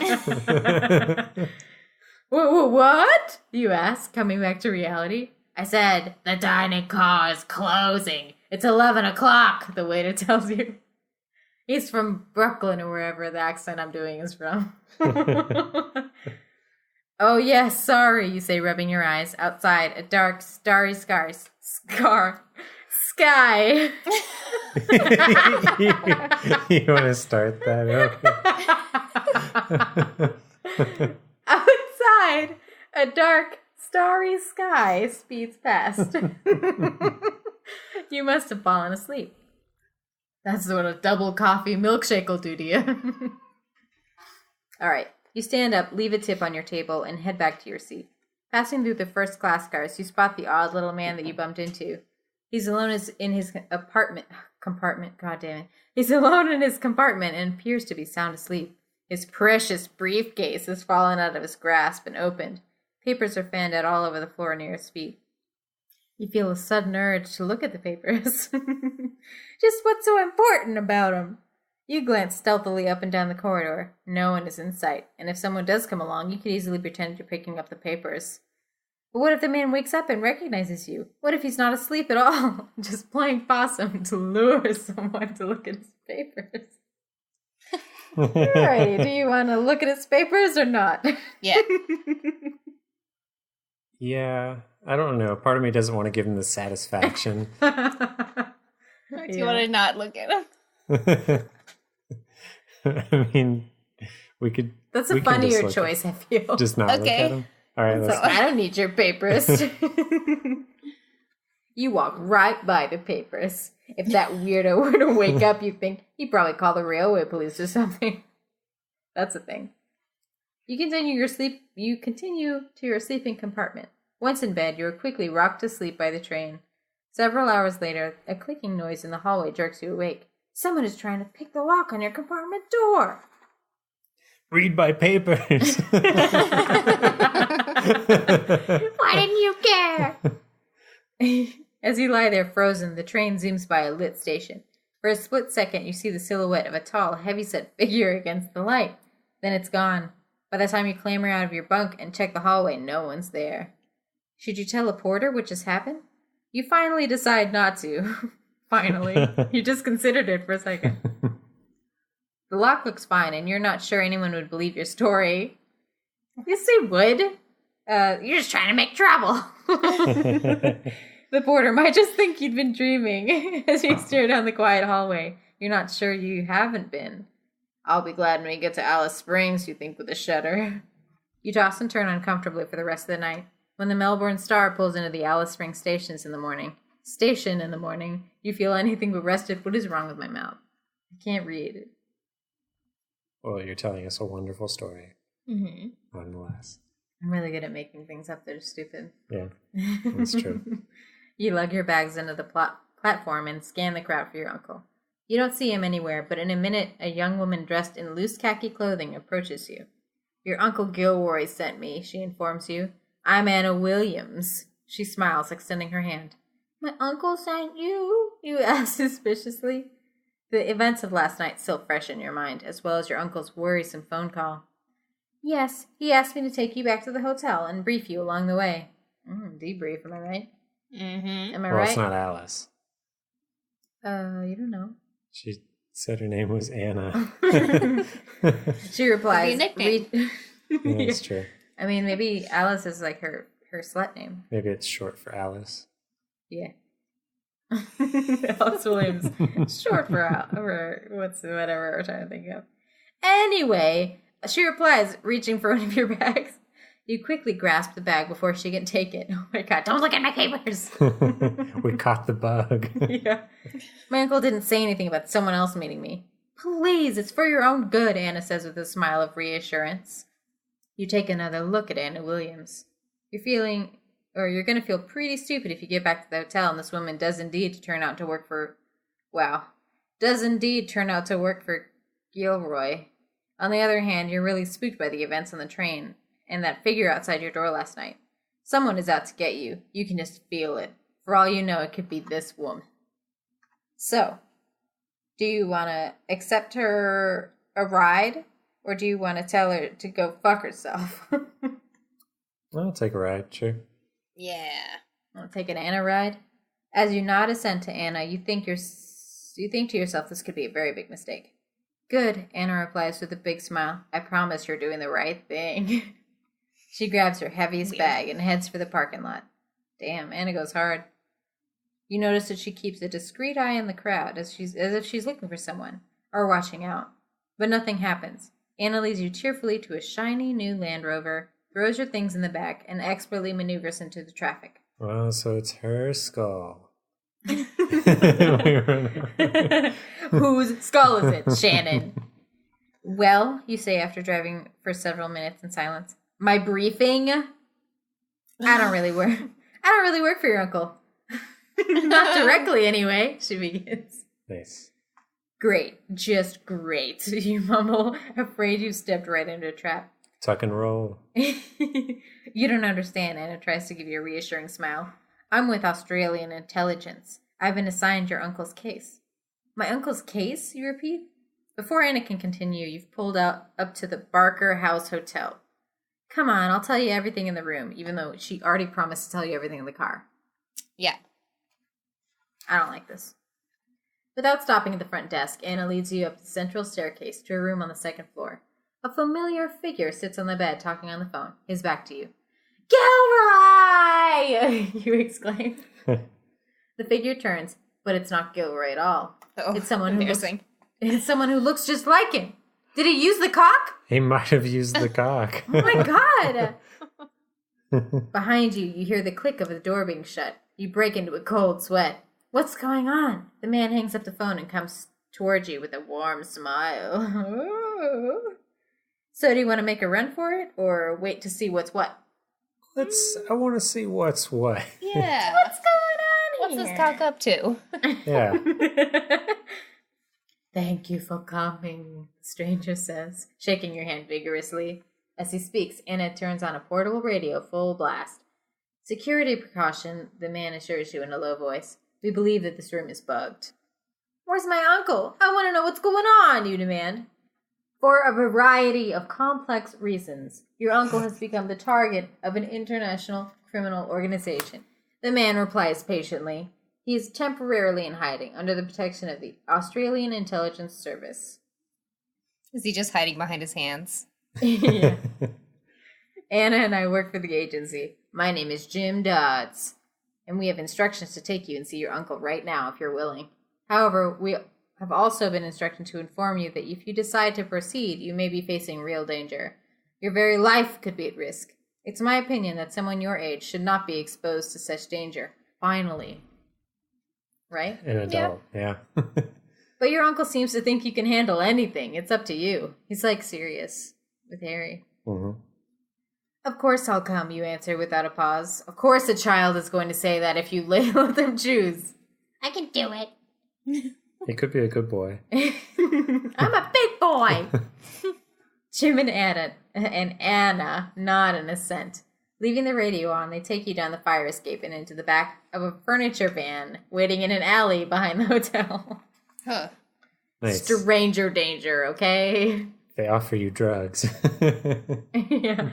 What? You ask, coming back to reality. I said, the dining car is closing. It's 11 o'clock, the waiter tells you. He's from Brooklyn or wherever the accent I'm doing is from. Oh, yes, sorry, you say, rubbing your eyes. Outside, a dark, starry sky. You want to start that? Okay. Outside, a dark, starry sky speeds past. You must have fallen asleep. That's what a double coffee milkshake will do to you. All right. You stand up, leave a tip on your table, and head back to your seat. Passing through the first class cars, you spot the odd little man that you bumped into. He's alone in his compartment. God damn it. He's alone in his compartment and appears to be sound asleep. His precious briefcase has fallen out of his grasp and opened. Papers are fanned out all over the floor near his feet. You feel a sudden urge to look at the papers. Just what's so important about them? You glance stealthily up and down the corridor. No one is in sight, and if someone does come along, you could easily pretend you're picking up the papers. But what if the man wakes up and recognizes you? What if he's not asleep at all? Just playing possum to lure someone to look at his papers. Alrighty, do you want to look at his papers or not? Yeah. Yeah, I don't know. Part of me doesn't want to give him the satisfaction. Do you want to not look at him? I mean, we could... That's a funnier choice, I feel. Just not look at him? All right, let's... I don't need your papers. You walk right by the papers. If that weirdo were to wake up, you'd think he'd probably call the railway police or something. That's a thing. You continue to your sleeping compartment. Once in bed, you are quickly rocked to sleep by the train. Several hours later, a clicking noise in the hallway jerks you awake. Someone is trying to pick the lock on your compartment door. Read my papers. Why didn't you care? As you lie there frozen, the train zooms by a lit station. For a split second, you see the silhouette of a tall, heavy-set figure against the light. Then it's gone. By the time you clamber out of your bunk and check the hallway, no one's there. Should you tell a porter what just happened? You finally decide not to. Finally. You just considered it for a second. The lock looks fine, and you're not sure anyone would believe your story. Yes, they would. You're just trying to make trouble. The porter might just think you'd been dreaming as you stare down the quiet hallway. You're not sure you haven't been. I'll be glad when we get to Alice Springs, you think with a shudder. You toss and turn uncomfortably for the rest of the night. When the Melbourne Star pulls into the Alice Springs station in the morning, you feel anything but rested. What is wrong with my mouth? I can't read it. Well, you're telling us a wonderful story. Mm-hmm. Nonetheless. I'm really good at making things up that are stupid. Yeah, that's true. You lug your bags into the platform and scan the crowd for your uncle. You don't see him anywhere, but in a minute, a young woman dressed in loose khaki clothing approaches you. Your Uncle Gilroy sent me, she informs you. I'm Anna Williams. She smiles, extending her hand. My uncle sent you? You ask suspiciously. The events of last night still fresh in your mind, as well as your uncle's worrisome phone call. Yes, he asked me to take you back to the hotel and brief you along the way. Debrief, am I right? Mm-hmm. Am I well, right? It's not Alice. You don't know. She said her name was Anna. She replies, nickname. Yeah, that's true. I mean, maybe Alice is like her slut name. Maybe it's short for Alice. Yeah. Alice Williams. Short for whatever we're trying to think of. Anyway, she replies, reaching for one of your bags. You quickly grasp the bag before she can take it. Oh my god, don't look at my papers! We caught the bug. Yeah. My uncle didn't say anything about someone else meeting me. Please, it's for your own good, Anna says with a smile of reassurance. You take another look at Anna Williams. You're going to feel pretty stupid if you get back to the hotel and this woman does indeed turn out to work for Gilroy. On the other hand, you're really spooked by the events on the train and that figure outside your door last night. Someone is out to get you. You can just feel it. For all you know, it could be this woman. So, do you want to accept her a ride? Or do you want to tell her to go fuck herself? I'll take a ride, sure. Yeah. Want to take an Anna ride? As you nod assent to Anna, you think to yourself this could be a very big mistake. Good, Anna replies with a big smile. I promise you're doing the right thing. She grabs her heaviest bag and heads for the parking lot. Damn, Anna goes hard. You notice that she keeps a discreet eye on the crowd as if she's looking for someone or watching out. But nothing happens. Anna leads you cheerfully to a shiny new Land Rover, throws your things in the back, and expertly maneuvers into the traffic. Well, so it's her skull. Whose skull is it, Shannon? Well, you say after driving for several minutes in silence. My briefing? I don't really work for your uncle. Not directly, anyway, she begins. Nice. Great. Just great. You mumble, afraid you stepped right into a trap. Tuck and roll. You don't understand, Anna tries to give you a reassuring smile. I'm with Australian intelligence. I've been assigned your uncle's case. My uncle's case, you repeat? Before Anna can continue, you've pulled up to the Barker House Hotel. Come on, I'll tell you everything in the room, even though she already promised to tell you everything in the car. Yeah. I don't like this. Without stopping at the front desk, Anna leads you up the central staircase to a room on the second floor. A familiar figure sits on the bed talking on the phone, his back to you. Gilroy! You exclaim. The figure turns, but it's not Gilroy at all. Oh, it's someone who looks just like him. Did he use the cock? He might have used the cock. Oh my god! Behind you, you hear the click of the door being shut. You break into a cold sweat. What's going on? The man hangs up the phone and comes towards you with a warm smile. So do you want to make a run for it or wait to see what's what? I want to see what's what. Yeah. What's going on What's this talk up to? Yeah. Thank you for coming, the stranger says, shaking your hand vigorously. As he speaks, Anna turns on a portable radio full blast. Security precaution, the man assures you in a low voice. We believe that this room is bugged. Where's my uncle? I want to know what's going on, you demand. For a variety of complex reasons, your uncle has become the target of an international criminal organization. The man replies patiently. He is temporarily in hiding under the protection of the Australian Intelligence Service. Is he just hiding behind his hands? Yeah. Anna and I work for the agency. My name is Jim Dodds, and we have instructions to take you and see your uncle right now if you're willing. However, we have also been instructed to inform you that if you decide to proceed, you may be facing real danger. Your very life could be at risk. It's my opinion that someone your age should not be exposed to such danger. Finally. Right? An adult, yeah. But your uncle seems to think you can handle anything. It's up to you. He's like serious with Harry. Mm-hmm. Of course I'll come, you answer without a pause. Of course a child is going to say that if you let them choose. I can do it. He could be a good boy. I'm a big boy. Jim and Anna nod in assent. Leaving the radio on, they take you down the fire escape and into the back of a furniture van waiting in an alley behind the hotel. Huh. Nice. Stranger danger, okay? They offer you drugs. Yeah.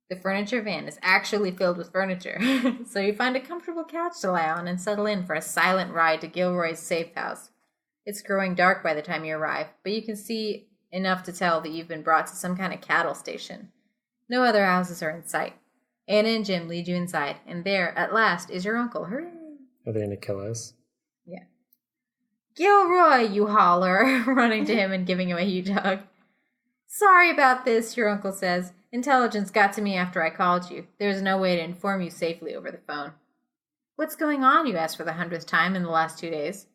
The furniture van is actually filled with furniture, so you find a comfortable couch to lie on and settle in for a silent ride to Gilroy's safe house. It's growing dark by the time you arrive, but you can see enough to tell that you've been brought to some kind of cattle station. No other houses are in sight. Anna and Jim lead you inside, and there, at last, is your uncle. Hooray! Are they going to kill us? Yeah. Gilroy, you holler, running to him and giving him a huge hug. Sorry about this, your uncle says. Intelligence got to me after I called you. There's no way to inform you safely over the phone. What's going on, you asked for the 100th time in the last 2 days?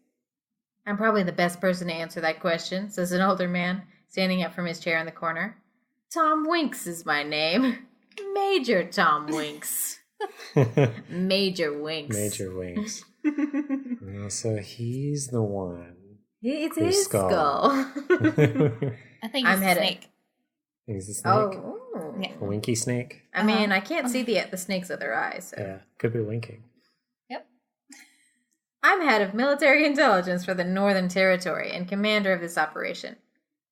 I'm probably the best person to answer that question, says an older man, standing up from his chair in the corner. Tom Winks is my name. Major Tom Winks. Major Winks. Major Winks. Well, so he's the one. It's his skull. I think he's a snake. He's a snake? Oh. Yeah. A winky snake? I mean, I can't see the snake's other eyes. So. Yeah, could be winking. Yep. I'm head of military intelligence for the Northern Territory and commander of this operation.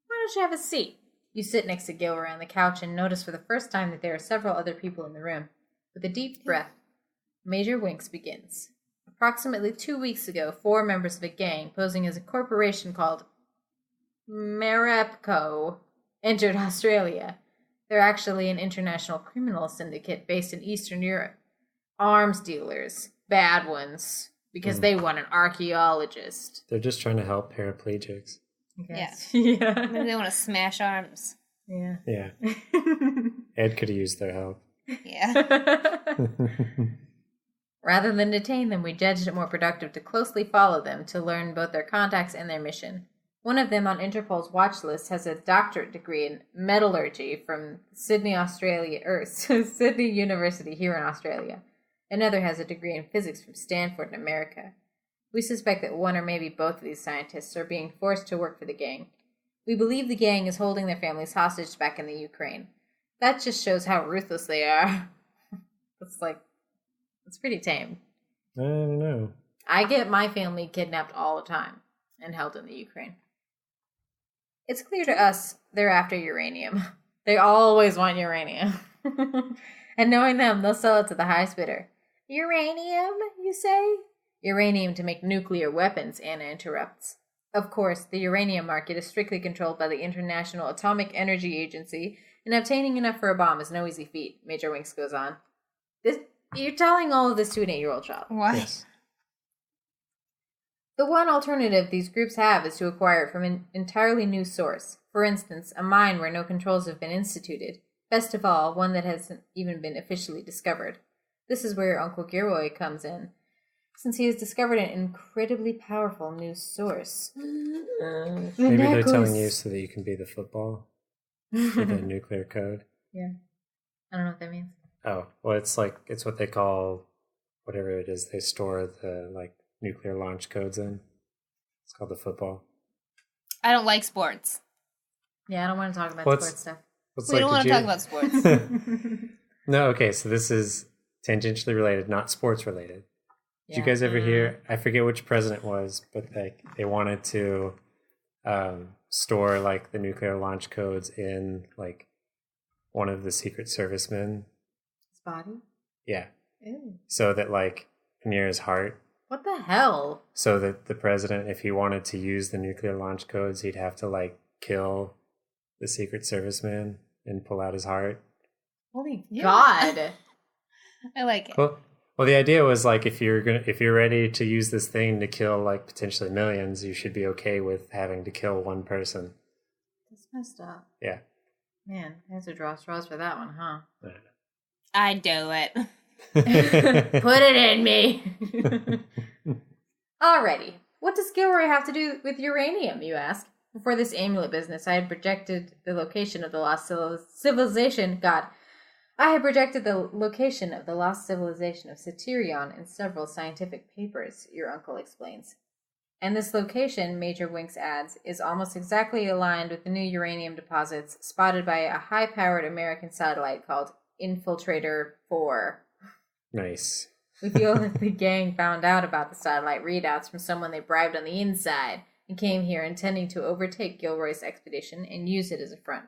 Why don't you have a seat? You sit next to Gilroy on the couch and notice for the first time that there are several other people in the room. With a deep breath, Major Winks begins. Approximately 2 weeks ago, 4 members of a gang posing as a corporation called Merepco entered Australia. They're actually an international criminal syndicate based in Eastern Europe. Arms dealers. Bad ones. Because they want an archaeologist. They're just trying to help paraplegics. Yeah. Yeah. Maybe they want to smash arms. Yeah. Yeah. Ed could have used their help. Yeah. Rather than detain them, we judged it more productive to closely follow them to learn both their contacts and their mission. One of them on Interpol's watch list has a doctorate degree in metallurgy from Sydney University here in Australia. Another has a degree in physics from Stanford in America. We suspect that one or maybe both of these scientists are being forced to work for the gang. We believe the gang is holding their families hostage back in the Ukraine. That just shows how ruthless they are. It's pretty tame. I don't know. I get my family kidnapped all the time and held in the Ukraine. It's clear to us they're after uranium. They always want uranium. And knowing them, they'll sell it to the highest bidder. Uranium, you say? Uranium to make nuclear weapons, Anna interrupts. Of course, the uranium market is strictly controlled by the International Atomic Energy Agency, and obtaining enough for a bomb is no easy feat, Major Winks goes on. You're telling all of this to an 8-year-old child. Why? Yes. The one alternative these groups have is to acquire it from an entirely new source. For instance, a mine where no controls have been instituted. Best of all, one that hasn't even been officially discovered. This is where your Uncle Gilroy comes in, since he has discovered an incredibly powerful new source. Maybe they're telling you so that you can be the football for the nuclear code. Yeah. I don't know what that means. Oh, well, it's what they call whatever it is they store the nuclear launch codes in. It's called the football. I don't like sports. Yeah, I don't want to talk about sports stuff. We don't want to talk about sports. No, okay, so this is tangentially related, not sports related. Did you guys ever hear, I forget which president it was, but they wanted to store the nuclear launch codes in one of the Secret Service men. His body? Yeah. Ew. So that near his heart. What the hell? So that the president, if he wanted to use the nuclear launch codes, he'd have to kill the Secret Service man and pull out his heart. Holy God. I like it. Well, the idea was if you're ready to use this thing to kill potentially millions, you should be okay with having to kill one person. That's messed up. Yeah. Man, I have to draw straws for that one, huh? I'd do it. Put it in me. Alrighty. What does Gilroy have to do with uranium, you ask? Before this amulet business, I had projected the location of the lost civilization. God. I have projected the location of the lost civilization of Satyrion in several scientific papers, your uncle explains. And this location, Major Winks adds, is almost exactly aligned with the new uranium deposits spotted by a high-powered American satellite called Infiltrator 4. Nice. We feel that the gang found out about the satellite readouts from someone they bribed on the inside and came here intending to overtake Gilroy's expedition and use it as a front.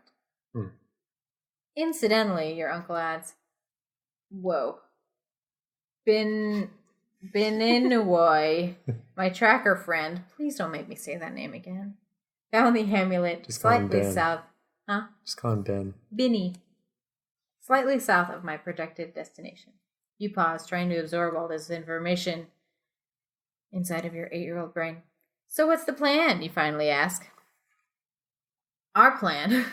Incidentally, your uncle adds, whoa. Beninuoi, my tracker friend, please don't make me say that name again, found the amulet slightly south. Huh? Just call him Ben. Binny. Slightly south of my projected destination. You pause, trying to absorb all this information inside of your 8-year-old brain. So what's the plan, you finally ask? Our plan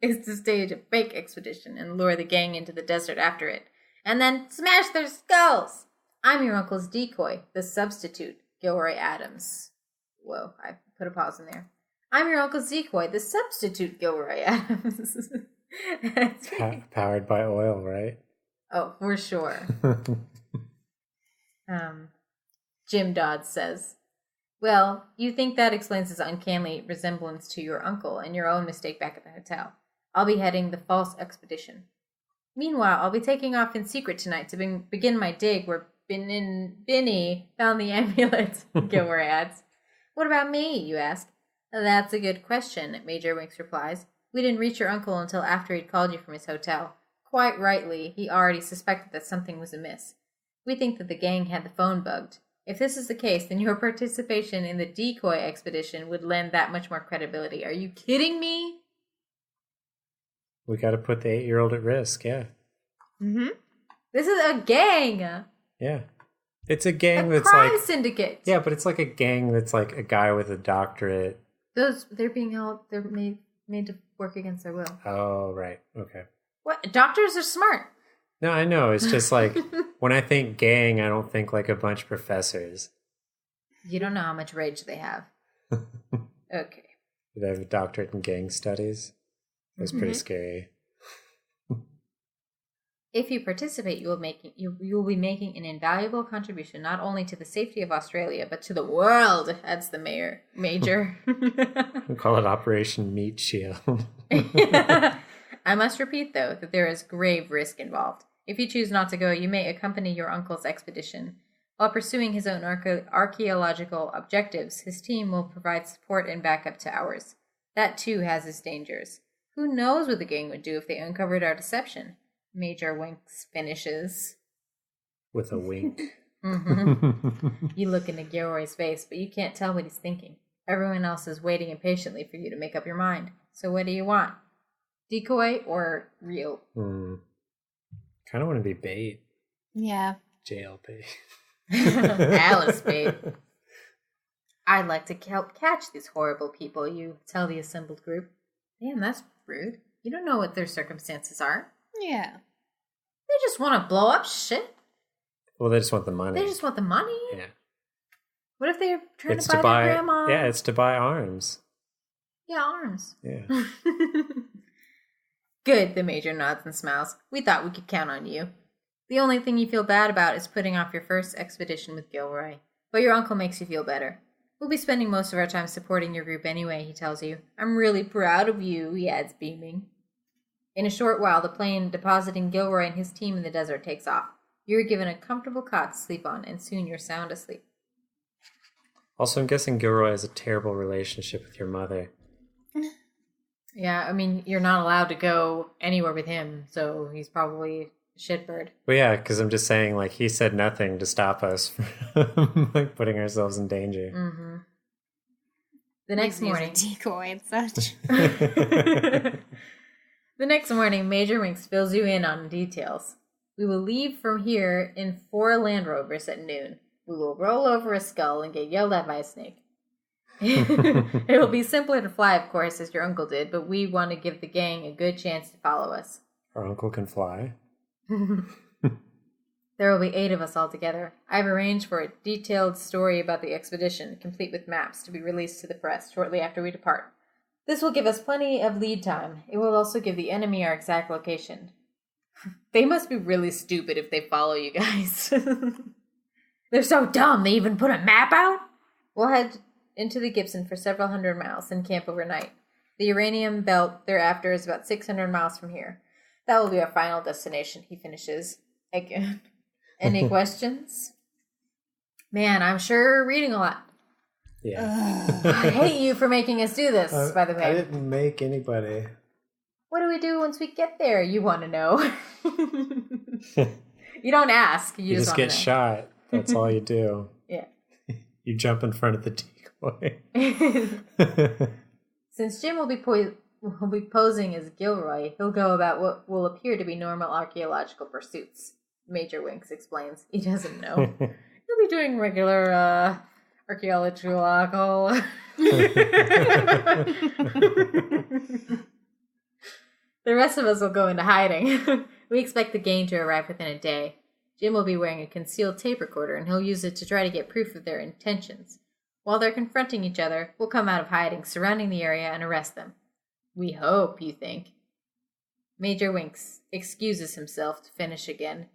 is to stage a fake expedition and lure the gang into the desert after it, and then smash their skulls. I'm your uncle's decoy, the substitute, Gilroy Adams. Whoa, I put a pause in there. I'm your uncle's decoy, the substitute, Gilroy Adams. That's right. Powered by oil, right? Oh, for sure. Jim Dodds says, well, you think that explains his uncanny resemblance to your uncle and your own mistake back at the hotel. I'll be heading the false expedition. Meanwhile, I'll be taking off in secret tonight to begin my dig where Binny found the amulet, Gilroy adds. What about me, you ask? That's a good question, Major Winks replies. We didn't reach your uncle until after he'd called you from his hotel. Quite rightly, he already suspected that something was amiss. We think that the gang had the phone bugged. If this is the case, then your participation in the decoy expedition would lend that much more credibility. Are you kidding me? We got to put the 8-year-old at risk, yeah. Mm-hmm. This is a gang. Yeah. It's a gang that's crime like... syndicate. Yeah, but it's like a gang that's like a guy with a doctorate. They're made to work against their will. Oh, right. Okay. What? Doctors are smart. No, I know. It's just like, when I think gang, I don't think like a bunch of professors. You don't know how much rage they have. Okay. They have a doctorate in gang studies. That's pretty scary. If you participate, you will be making an invaluable contribution not only to the safety of Australia, but to the world, adds the major. We call it Operation Meat Shield. I must repeat, though, that there is grave risk involved. If you choose not to go, you may accompany your uncle's expedition. While pursuing his own archaeological objectives, his team will provide support and backup to ours. That, too, has its dangers. Who knows what the gang would do if they uncovered our deception? Major Winks finishes. With a wink. Mm-hmm. You look into Gilroy's face, but you can't tell what he's thinking. Everyone else is waiting impatiently for you to make up your mind. So what do you want? Decoy or real? Kind of want to be bait. Yeah. Jail bait. Alice bait. I'd like to help catch these horrible people, you tell the assembled group. Damn, that's rude. You don't know what their circumstances are. Yeah. They just want to blow up shit. Well, they just want the money. They just want the money. Yeah. What if they're trying to buy their grandma? Yeah, it's to buy arms. Yeah, arms. Yeah. Good, the major nods and smiles. We thought we could count on you. The only thing you feel bad about is putting off your first expedition with Gilroy. But your uncle makes you feel better. We'll be spending most of our time supporting your group anyway, he tells you. I'm really proud of you, he adds, beaming. In a short while, the plane depositing Gilroy and his team in the desert takes off. You're given a comfortable cot to sleep on, and soon you're sound asleep. Also, I'm guessing Gilroy has a terrible relationship with your mother. Yeah, I mean, you're not allowed to go anywhere with him, so he's probably a shitbird. Well, yeah, because I'm just saying, like, he said nothing to stop us from like putting ourselves in danger. Mm-hmm. The next morning, decoy and such. The next morning, Major Winks fills you in on details. We will leave from here in 4 Land Rovers at noon. We will roll over a skull and get yelled at by a snake. It will be simpler to fly, of course, as your uncle did, but we want to give the gang a good chance to follow us. Our uncle can fly. There will be 8 of us altogether. I've arranged for a detailed story about the expedition, complete with maps, to be released to the press shortly after we depart. This will give us plenty of lead time. It will also give the enemy our exact location. They must be really stupid if they follow you guys. They're so dumb they even put a map out? We'll head into the Gibson for several hundred miles and camp overnight. The uranium belt thereafter is about 600 miles from here. That will be our final destination, he finishes. Again. Any questions? Man, I'm sure reading a lot. Yeah. I hate you for making us do this, by the way. I didn't make anybody. What do we do once we get there? You want to know. You don't ask. You just get shot. That's all you do. Yeah. You jump in front of the decoy. Since Jim will be posing as Gilroy, he'll go about what will appear to be normal archaeological pursuits. Major Winks explains. He doesn't know. He'll be doing regular archaeological. The rest of us will go into hiding. We expect the gang to arrive within a day. Jim will be wearing a concealed tape recorder, and he'll use it to try to get proof of their intentions. While they're confronting each other, we'll come out of hiding, surrounding the area, and arrest them. We hope, you think. Major Winks excuses himself to finish again.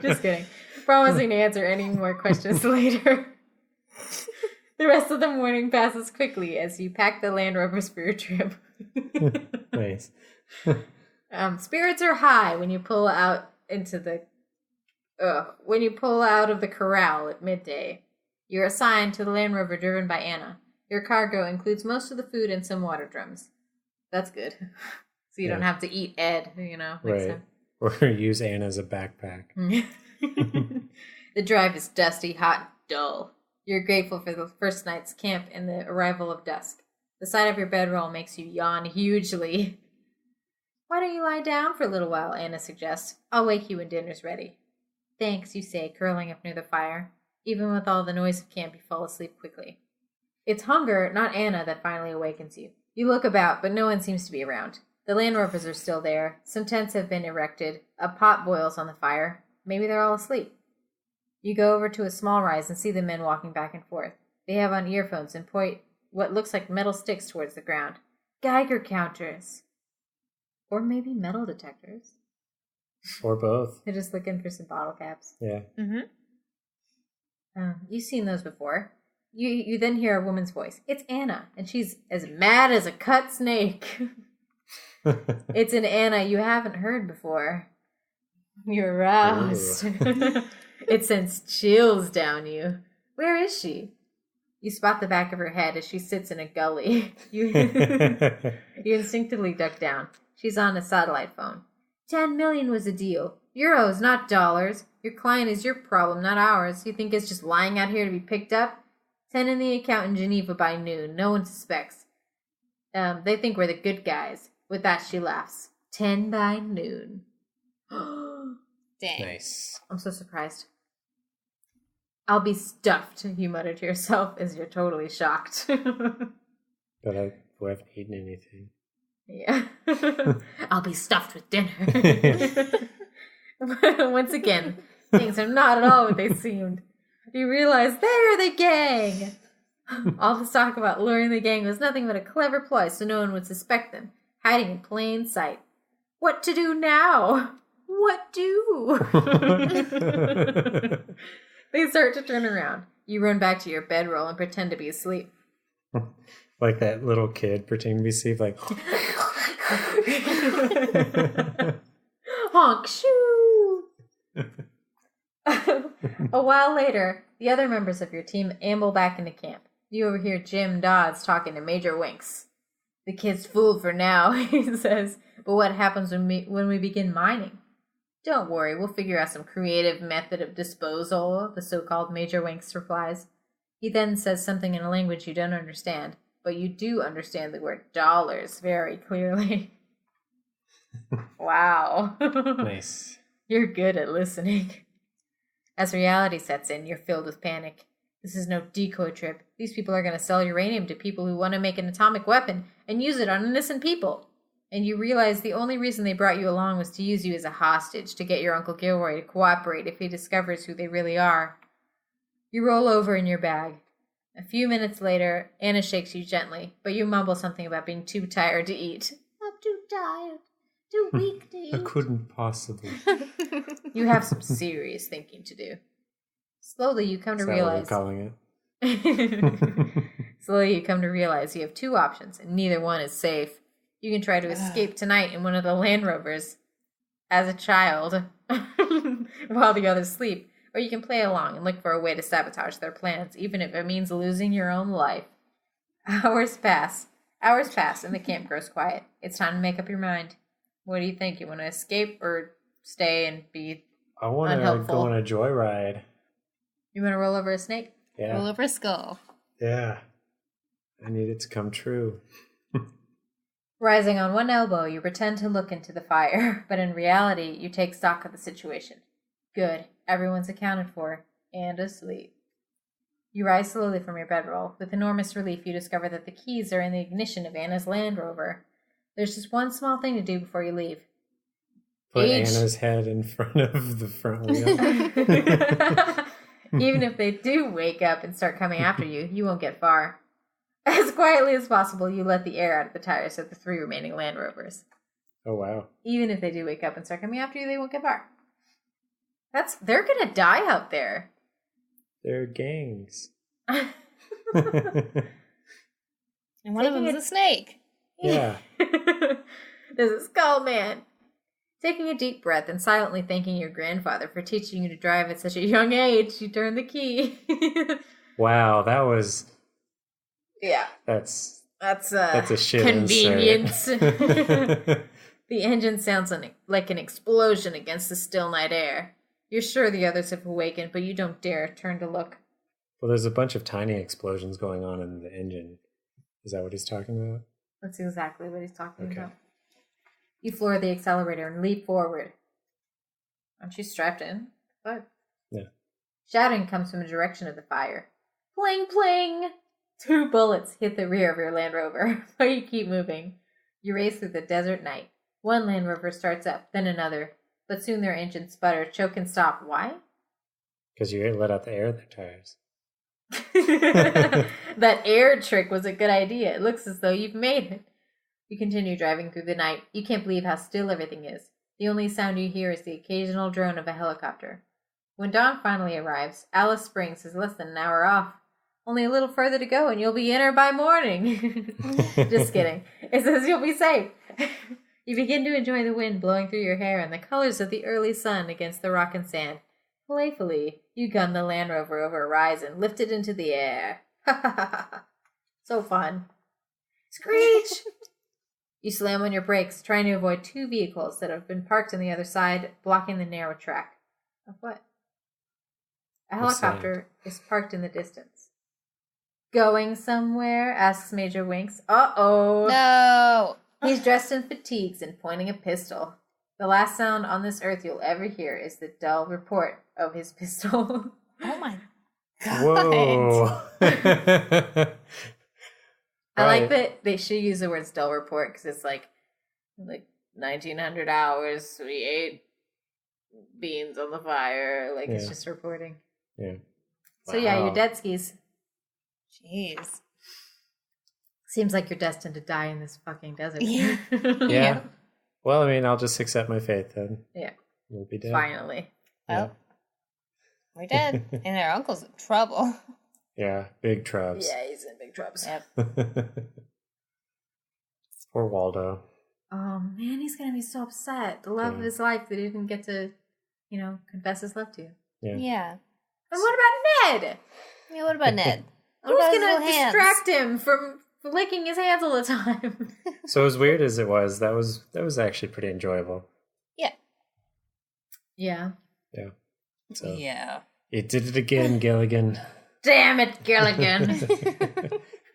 Just kidding. Promising to answer any more questions later. The rest of the morning passes quickly as you pack the Land Rovers for your trip. Nice. Spirits are high when you pull out of the corral at midday. You're assigned to the Land Rover driven by Anna. Your cargo includes most of the food and some water drums. That's good. So you don't have to eat Ed, Right. Or use Anna as a backpack. The drive is dusty, hot, and dull. You're grateful for the first night's camp and the arrival of dusk. The sight of your bedroll makes you yawn hugely. Why don't you lie down for a little while, Anna suggests. I'll wake you when dinner's ready. Thanks, you say, curling up near the fire. Even with all the noise of camp, you fall asleep quickly. It's hunger, not Anna, that finally awakens you. You look about, but no one seems to be around. The Land Rovers are still there. Some tents have been erected. A pot boils on the fire. Maybe they're all asleep. You go over to a small rise and see the men walking back and forth. They have on earphones and point what looks like metal sticks towards the ground. Geiger counters. Or maybe metal detectors. Or both. They're just looking for some bottle caps. Yeah. Mm-hmm. You've seen those before. You then hear a woman's voice. It's Anna, and she's as mad as a cut snake. It's an Anna you haven't heard before. You're aroused. It sends chills down you. Where is she? You spot the back of her head as she sits in a gully. You instinctively duck down. She's on a satellite phone. 10 million was a deal. Euros, not dollars. Your client is your problem, not ours. You think it's just lying out here to be picked up? 10 in the account in Geneva by noon. No one suspects. They think we're the good guys. With that, she laughs. 10 by noon. Dang. Nice. I'm so surprised. I'll be stuffed, you mutter to yourself as you're totally shocked. But I haven't eaten anything. Yeah. I'll be stuffed with dinner. Once again, things are not at all what they seemed. You realize they're the gang. All this talk about luring the gang was nothing but a clever ploy so no one would suspect them, hiding in plain sight. What to do now? What do? They start to turn around. You run back to your bedroll and pretend to be asleep. Like that little kid pretending to be asleep, like... Honk, shoo! A while later, the other members of your team amble back into camp. You overhear Jim Dodds talking to Major Winks. The kid's fooled for now, he says, but what happens when we begin mining? Don't worry, we'll figure out some creative method of disposal, the so-called Major Winks replies. He then says something in a language you don't understand, but you do understand the word dollars very clearly. Wow. Nice. You're good at listening. As reality sets in, you're filled with panic. This is no decoy trip. These people are going to sell uranium to people who want to make an atomic weapon and use it on innocent people. And you realize the only reason they brought you along was to use you as a hostage, to get your Uncle Gilroy to cooperate if he discovers who they really are. You roll over in your bag. A few minutes later, Anna shakes you gently, but you mumble something about being too tired to eat. I'm too tired. Too weak to eat. I couldn't possibly. You have some serious thinking to do. Slowly, you come to realize... Is that what you're calling it? Slowly, you come to realize you have two options, and neither one is safe. You can try to escape tonight in one of the Land Rovers as a child while the others sleep, or you can play along and look for a way to sabotage their plans, even if it means losing your own life. Hours pass, and the camp grows quiet. It's time to make up your mind. What do you think? You want to escape or stay and be I want to go on a joyride. You want to roll over a snake? Yeah. Roll over a skull. Yeah. I need it to come true. Rising on one elbow, you pretend to look into the fire, but in reality, you take stock of the situation. Good. Everyone's accounted for and asleep. You rise slowly from your bedroll. With enormous relief, you discover that the keys are in the ignition of Anna's Land Rover. There's just one small thing to do before you leave. Put Anna's head in front of the front wheel. Even if they do wake up and start coming after you, you won't get far. As quietly as possible, you let the air out of the tires of the 3 remaining Land Rovers. Oh, wow. Even if they do wake up and start coming after you, they won't get far. They're gonna die out there. They're gangs. And one of them's a snake. Yeah. There's a skull man. Taking a deep breath and silently thanking your grandfather for teaching you to drive at such a young age, you turn the key. Wow, that was... Yeah. That's a shit convenience. The engine sounds like an explosion against the still night air. You're sure the others have awakened, but you don't dare turn to look. Well, there's a bunch of tiny explosions going on in the engine. Is that what he's talking about? That's exactly what he's talking about. You floor the accelerator and leap forward. Aren't you strapped in? What? Yeah. Shouting comes from the direction of the fire. Pling, pling! 2 bullets hit the rear of your Land Rover, but you keep moving. You race through the desert night. One Land Rover starts up, then another, but soon their engines sputter, choke, and stop. Why? Because you let out the air in their tires. That air trick was a good idea. It looks as though you've made it. You continue driving through the night. You can't believe how still everything is. The only sound you hear is the occasional drone of a helicopter. When dawn finally arrives, Alice Springs is less than an hour off. Only a little further to go and you'll be in her by morning. Just kidding. It says you'll be safe. You begin to enjoy the wind blowing through your hair and the colors of the early sun against the rock and sand. Playfully, you gun the Land Rover over a rise and lift it into the air. So fun. Screech! You slam on your brakes, trying to avoid 2 vehicles that have been parked on the other side, blocking the narrow track. Of what? A helicopter is parked in the distance. Going somewhere? Asks Major Winks. Uh-oh. No! He's dressed in fatigues and pointing a pistol. The last sound on this earth you'll ever hear is the dull report of his pistol. Oh my god. Whoa. I like that they should use the words dull report because it's like 1900 hours, we ate beans on the fire. Like, it's just reporting. Yeah. So, yeah, you're dead skis. Jeez. Seems like you're destined to die in this fucking desert. Yeah. Well, I mean, I'll just accept my fate then. Yeah. We'll be dead. Finally. Well, we're dead. And our uncle's in trouble. Yeah, big trubs. Yeah, he's in big troubles. Yep. Poor Waldo. Oh, man, he's going to be so upset. The love of his life that he didn't get to, confess his love to. Yeah. And what about Ned? Yeah, what about Ned? Who's going to distract him from licking his hands all the time? So as weird as it was, that was actually pretty enjoyable. Yeah. Yeah. Yeah. So yeah. You did it again, Gilligan. Damn it, Gilligan.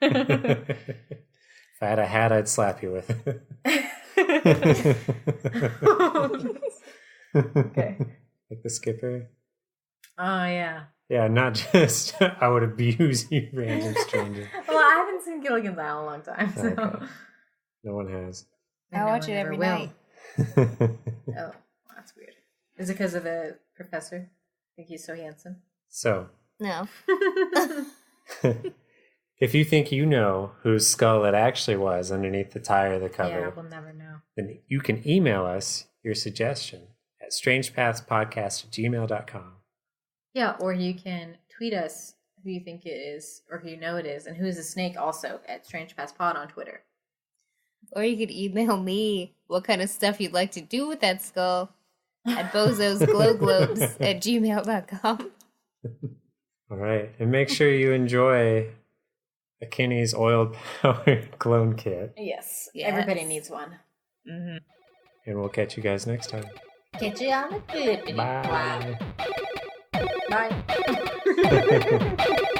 If I had a hat, I'd slap you with it. Okay. Like the skipper? Oh, yeah. Yeah, not just I would abuse you, random stranger. Well, I haven't seen Gilligan's Island in a long time, so. Okay. No one has. I watch it every night. Oh, that's weird. Is it because of the professor? I think he's so handsome. So. No. If you think you know whose skull it actually was underneath the tire of the cover, yeah, we'll never know. Then you can email us your suggestion at strangepathspodcast@gmail.com. Yeah, or you can tweet us who you think it is or who you know it is and who is a snake also at strangepastpod on Twitter. Or you could email me what kind of stuff you'd like to do with that skull at bozosglowglobes@gmail.com. All right. And make sure you enjoy a Kinney's oil-powered clone kit. Yes. Everybody needs one. Mm-hmm. And we'll catch you guys next time. Catch you on the clippity. Bye. Bye.